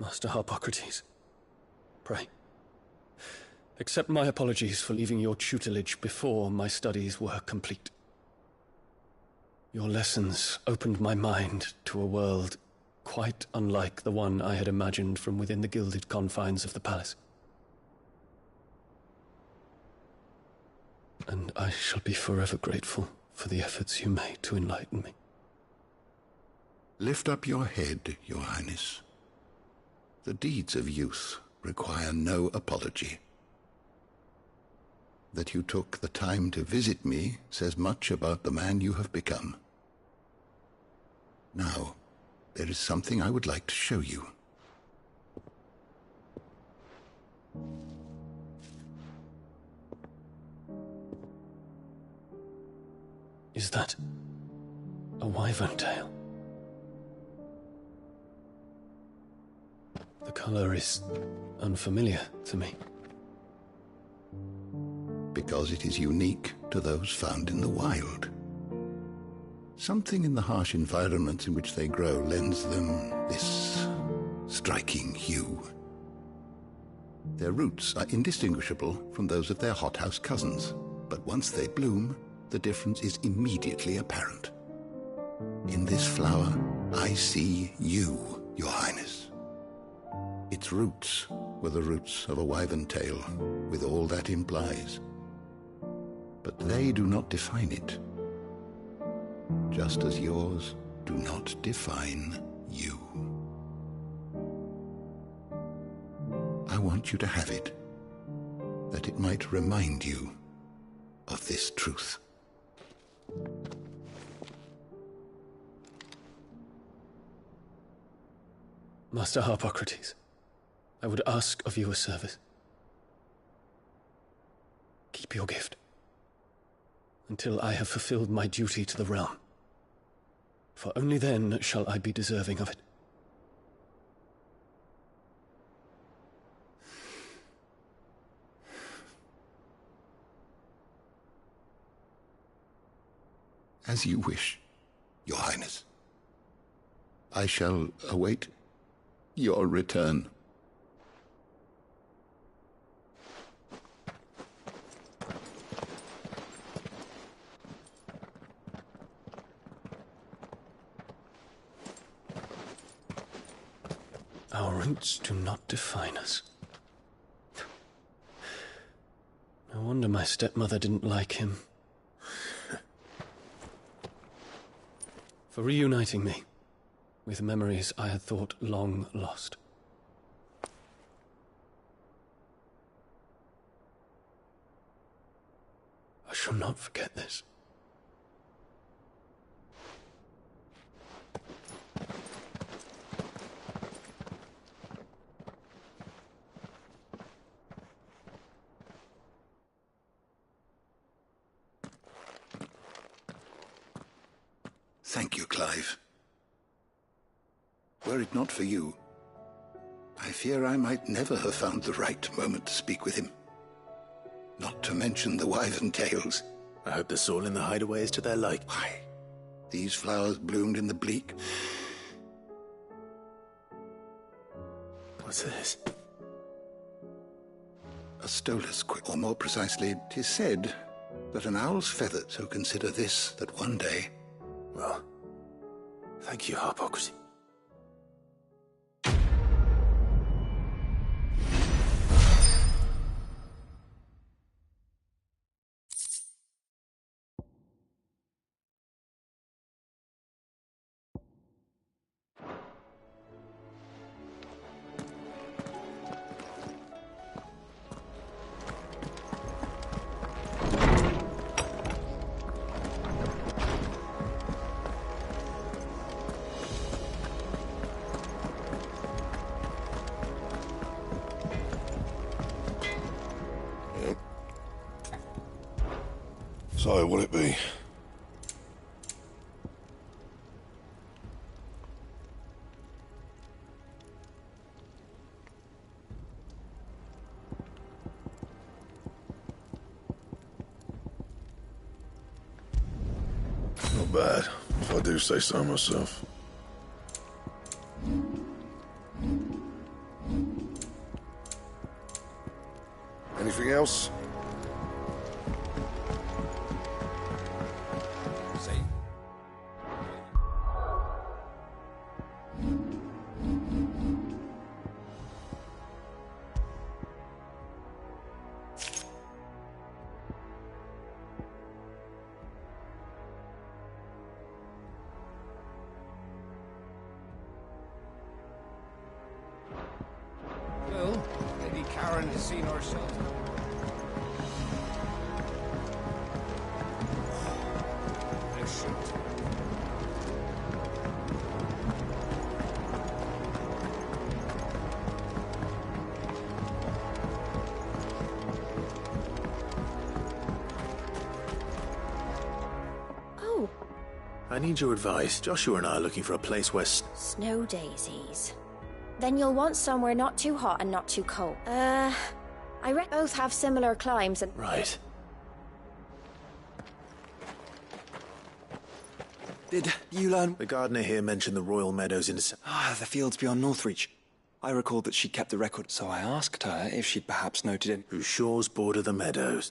Master Harpocrates, pray, accept my apologies for leaving your tutelage before my studies were complete. Your lessons opened my mind to a world quite unlike the one I had imagined from within the gilded confines of the palace. And I shall be forever grateful for the efforts you made to enlighten me. Lift up your head, Your Highness. The deeds of youth require no apology. That you took the time to visit me says much about the man you have become. Now, there is something I would like to show you. Is that a wyvern tail? The color is unfamiliar to me. because it is unique to those found in the wild. Something in the harsh environments in which they grow lends them this striking hue. Their roots are indistinguishable from those of their hothouse cousins, but once they bloom, the difference is immediately apparent. In this flower, I see you, Your Highness. Its roots were the roots of a wyvern tail, with all that implies. But they do not define it, just as yours do not define you. I want you to have it, that it might remind you of this truth. Master Harpocrates, I would ask of you a service. Keep your gift until I have fulfilled my duty to the realm, for only then shall I be deserving of it. As you wish, Your Highness. I shall await your return. Our roots do not define us. No wonder my stepmother didn't like him. For reuniting me with memories I had thought long lost. I shall not forget this. Thank you, Clive. Were it not for you, I fear I might never have found the right moment to speak with him. Not to mention the wyvern tales. I hope the soul in the hideaway is to their like. Why? These flowers bloomed in the bleak. What's this? A stolas quill, or more precisely, 'tis said that an owl's feather, so consider this, that one day... Well, thank you, Harpocrates. So, will it be? Not bad, if I do say so myself. Anything else? Well, Lady Karen has seen herself. Now shoot. Oh, I need your advice. Joshua and I are looking for a place where... snow daisies. Then you'll want somewhere not too hot and not too cold. I reckon both have similar climes and... Right. Did you learn... The gardener here mentioned the royal meadows in... the fields beyond Northreach. I recalled that she kept the record, so I asked her if she'd perhaps noted it. Whose shores border the meadows.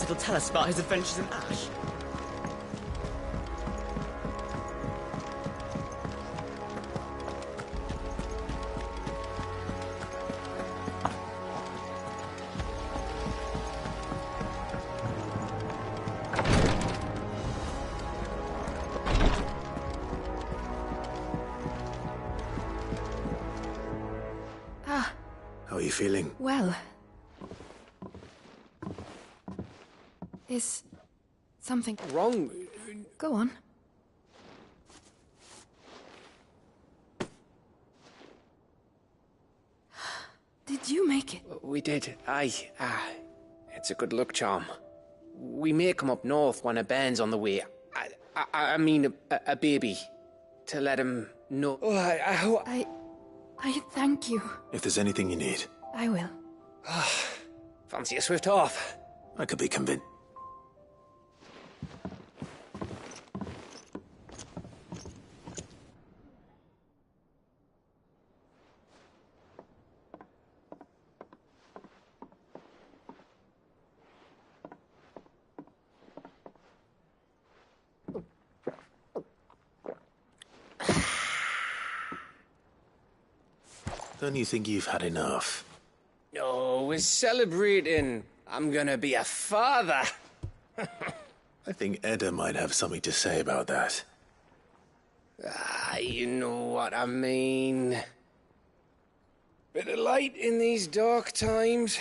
It'll tell us about his adventures in Ash. How are you feeling? Well... Is something wrong? Go on. Did you make it? We did. Aye. It's a good luck charm. We may come up north when a band's on the way. I mean a baby. To let him know. I thank you. If there's anything you need. I will. Fancy a swift off. I could be convinced. Don't you think you've had enough? No, we're celebrating. I'm gonna be a father. I think Edda might have something to say about that. You know what I mean. Bit of light in these dark times.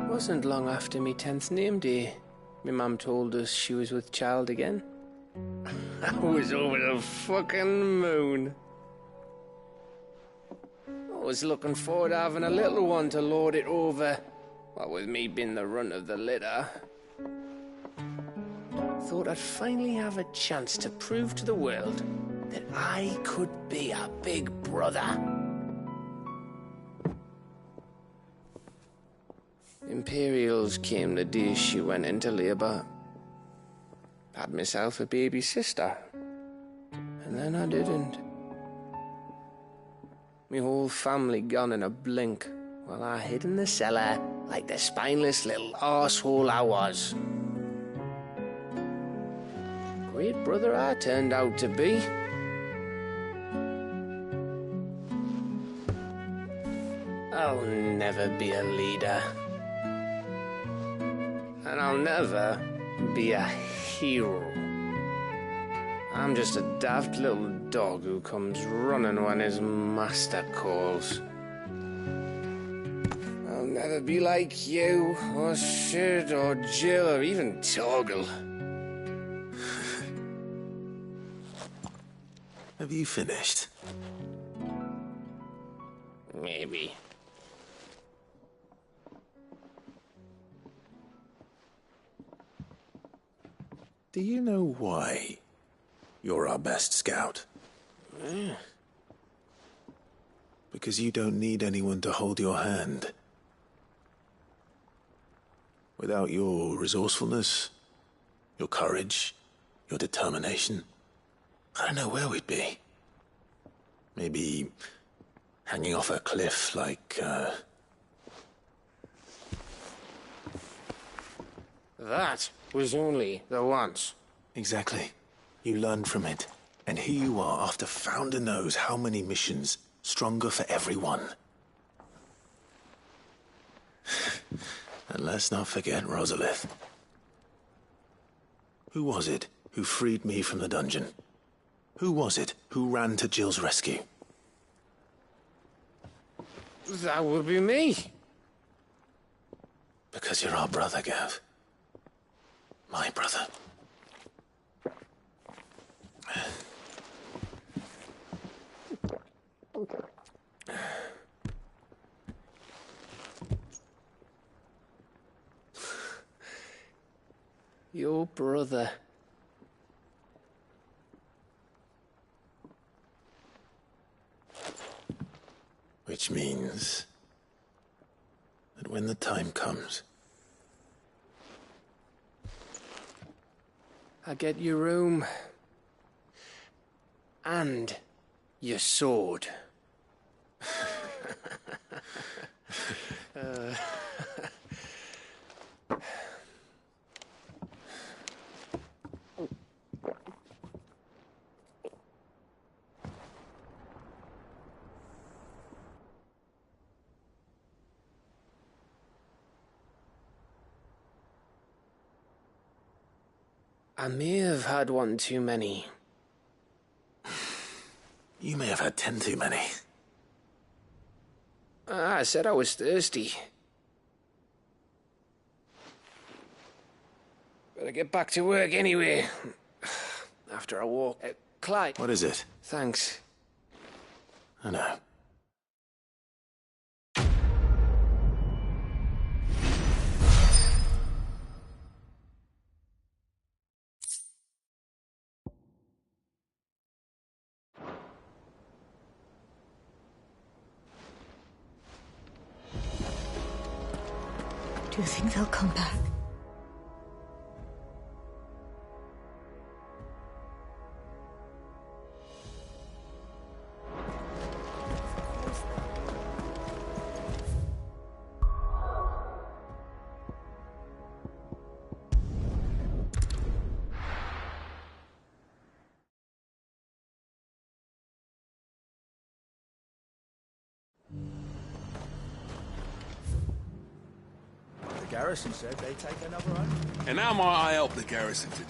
Wasn't long after me 10th name day. My mum told us she was with child again. I was over the fucking moon. I was looking forward to having a little one to lord it over, what with me being the runt of the litter. Thought I'd finally have a chance to prove to the world that I could be a big brother. Imperials came the day she went into labour. Had myself a baby sister. And then I didn't. Me whole family gone in a blink, while I hid in the cellar like the spineless little arsehole I was. Great brother I turned out to be. I'll never be a leader. And I'll never be a hero. I'm just a daft little dog who comes running when his master calls. I'll never be like you, or Sid, or Jill, or even Torgal. Have you finished? Maybe. Do you know why you're our best scout? Because you don't need anyone to hold your hand. Without your resourcefulness, your courage, your determination, I don't know where we'd be. Maybe hanging off a cliff like, That was only the once. Exactly. You learned from it. And here you are after Founder knows how many missions, stronger for everyone. And let's not forget Rosalith. Who was it who freed me from the dungeon? Who was it who ran to Jill's rescue? That would be me. Because you're our brother, Gav. My brother. Your brother. Which means that when the time comes, I get your room. And your sword. I may have had one too many. you may have had 10 too many. I said I was thirsty. Better get back to work anyway. After I walk. Clyde. What is it? Thanks. I know. Do you think they'll come back? The garrison said they take another oath. And how might I help the garrison today?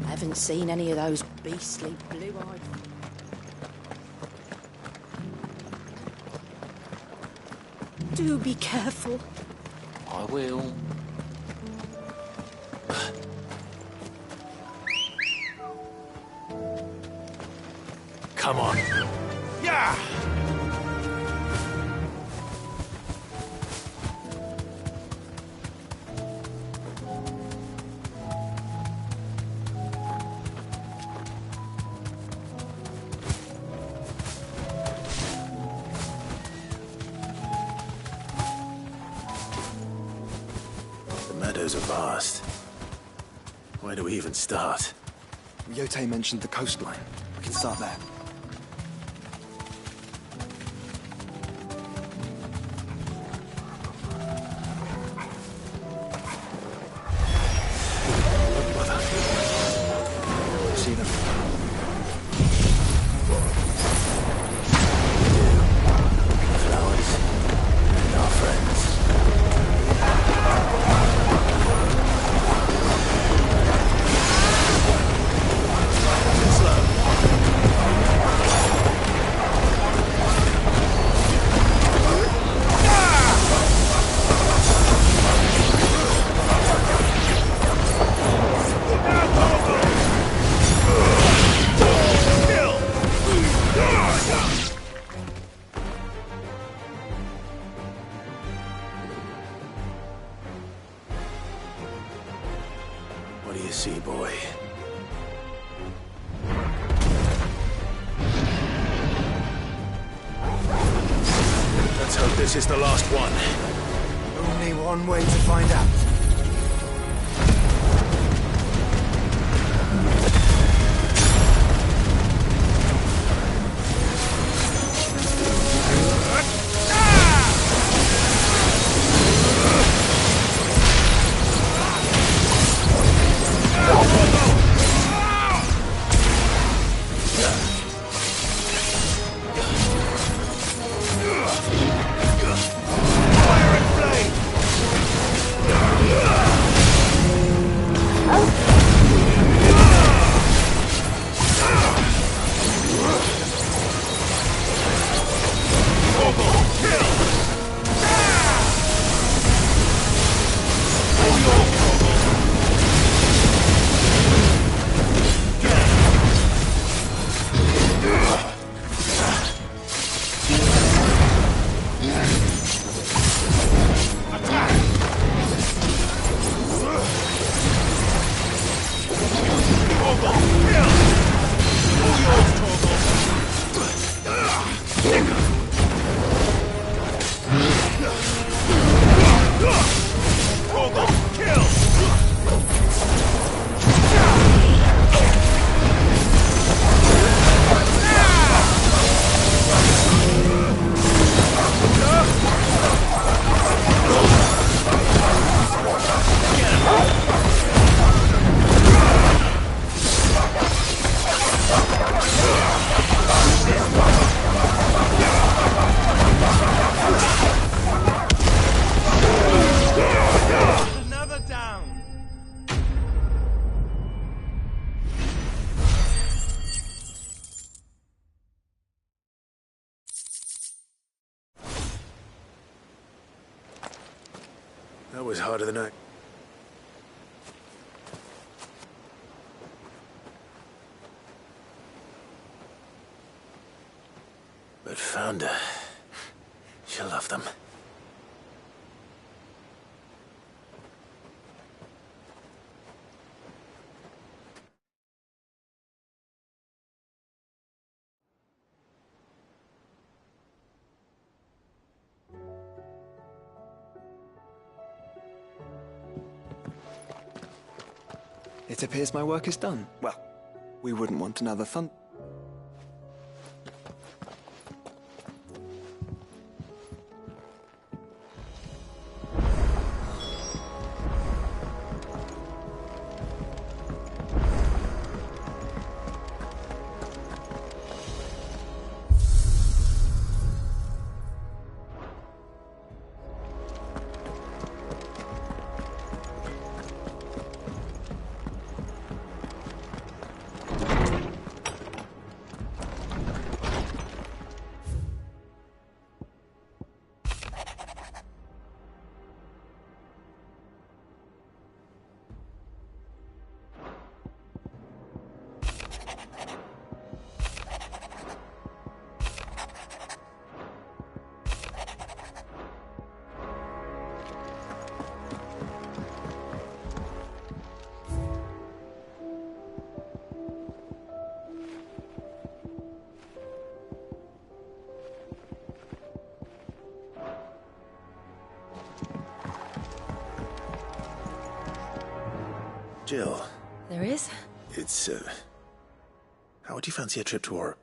I haven't seen any of those beastly blue-eyed... Do be careful. I will. Come on. Yeah! The meadows are vast. Where do we even start? Yote mentioned the coastline. We can start there. See them? Flowers and our friends. Slow. this is the last one. Only one way to find out. That was harder than I... But found her. She'll love them. It appears my work is done. Well, we wouldn't want another thunder. Jill. There is? It's, how would you fancy a trip to our...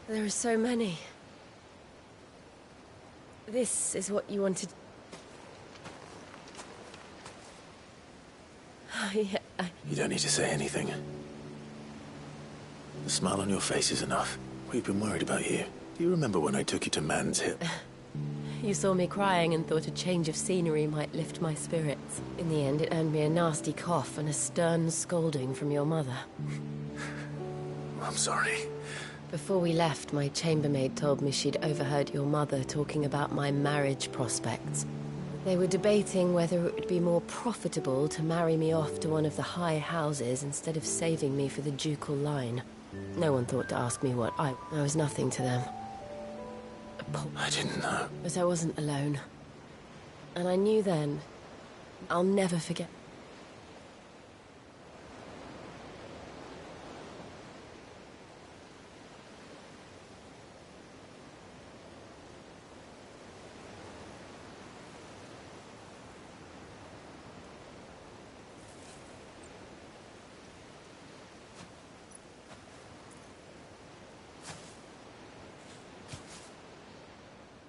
There are so many. This is what you wanted... Oh, yeah, You don't need to say anything. The smile on your face is enough. We've been worried about you. Do you remember when I took you to Man's Hip? You saw me crying and thought a change of scenery might lift my spirits. In the end, it earned me a nasty cough and a stern scolding from your mother. I'm sorry. Before we left, my chambermaid told me she'd overheard your mother talking about my marriage prospects. They were debating whether it would be more profitable to marry me off to one of the high houses instead of saving me for the ducal line. No one thought to ask me what I was nothing to them. appalling. I didn't know. But I wasn't alone. And I knew then, I'll never forget.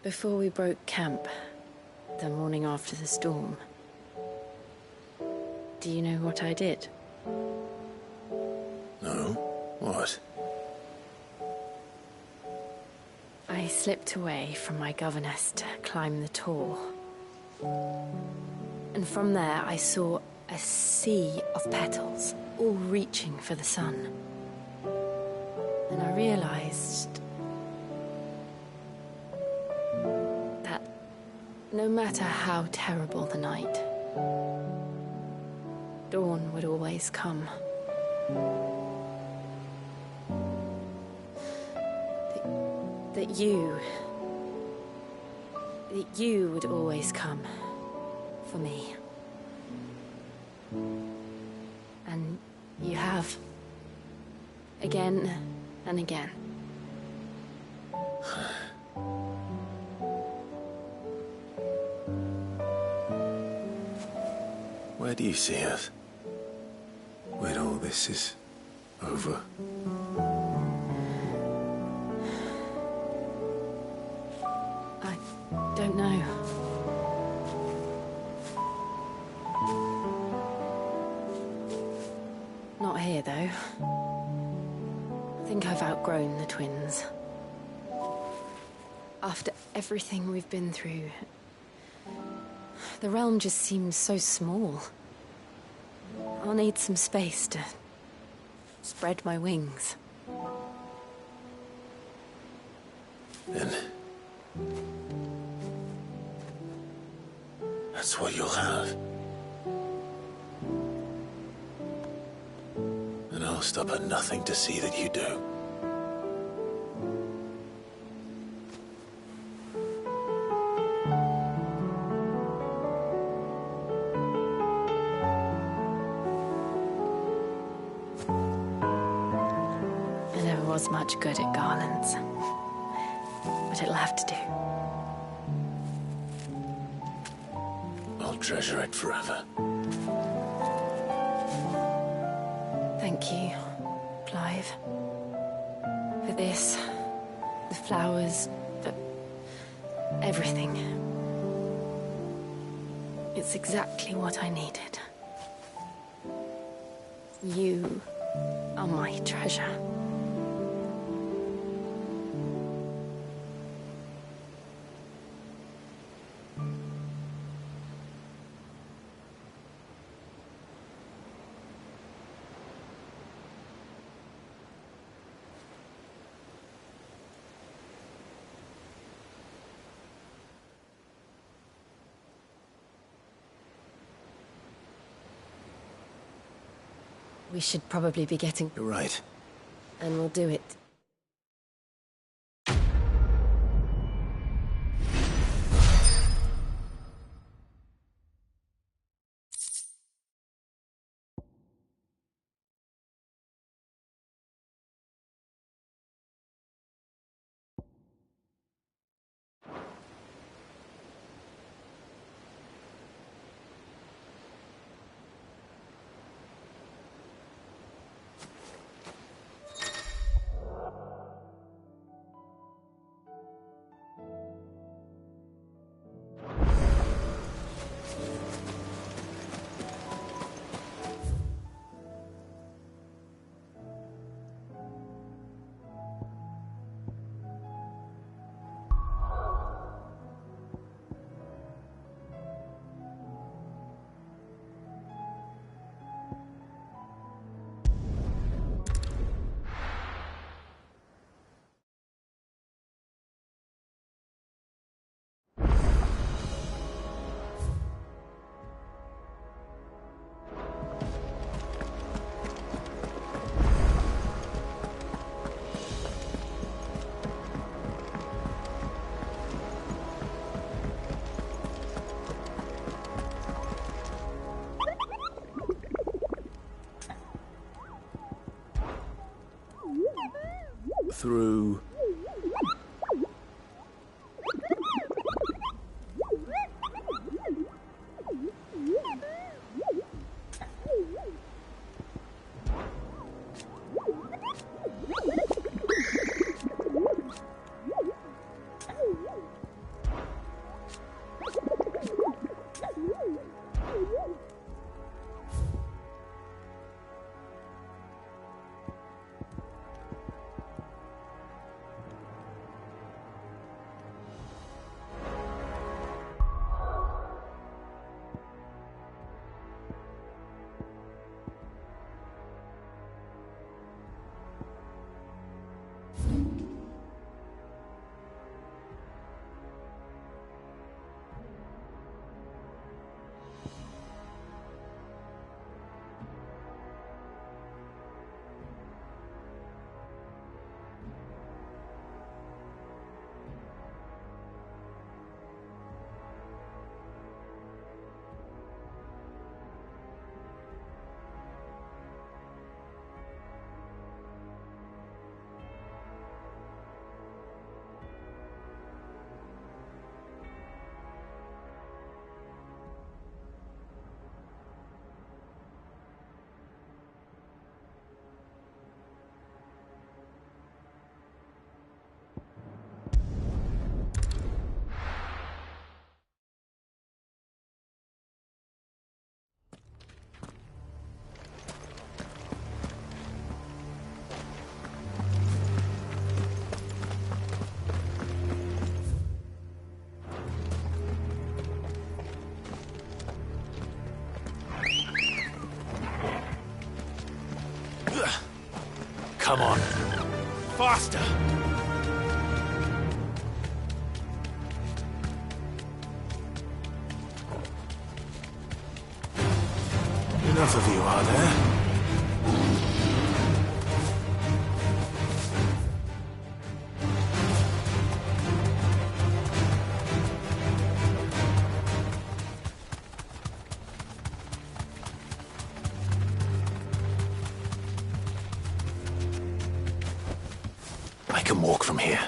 Before we broke camp, the morning after the storm, do you know what I did? No? What? I slipped away from my governess to climb the tor. And from there I saw a sea of petals, all reaching for the sun. And I realized that no matter how terrible the night, dawn would always come. That you would always come for me. And you have. Again and again. Where do you see us? When all this is over? I don't know. Not here, though. I think I've outgrown the twins. After everything we've been through, the realm just seems so small. I'll need some space to spread my wings. Then that's what you'll have. And I'll stop at nothing to see that you do. I never was much good at garlands, but it'll have to do. I'll treasure it forever. Thank you, Clive. For this, the flowers, for everything. It's exactly what I needed. You are my treasure. We should probably be getting... You're right. And we'll do it. through. Come on. Faster! Enough of you, are there? I can walk from here.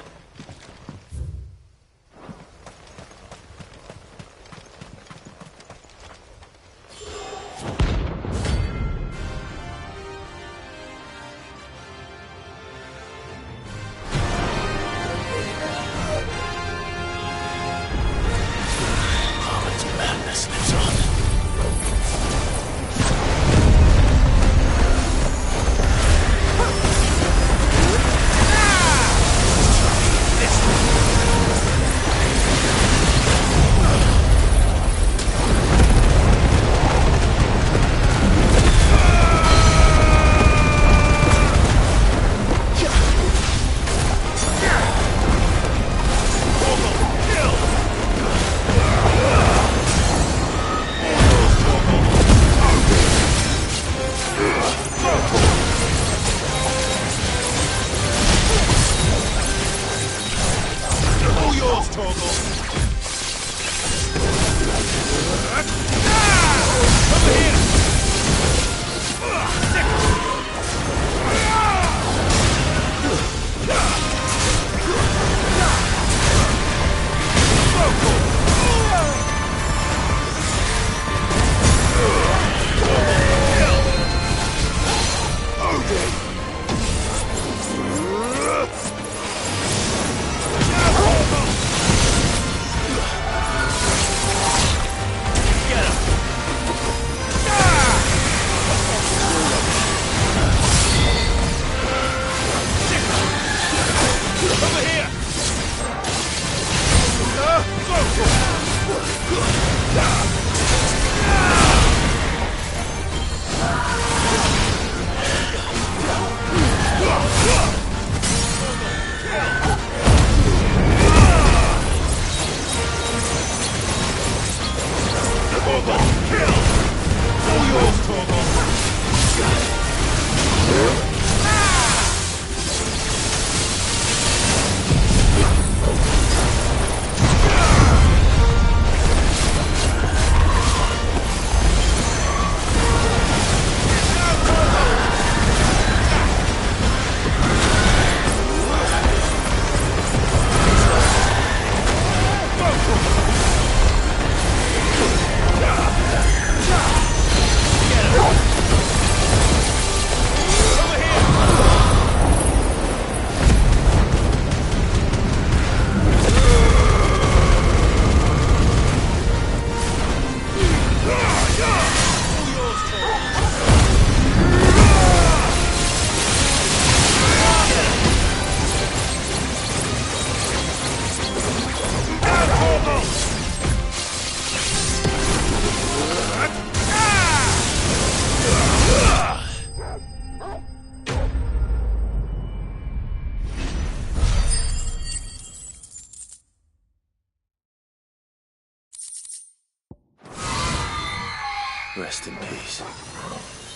Rest in peace.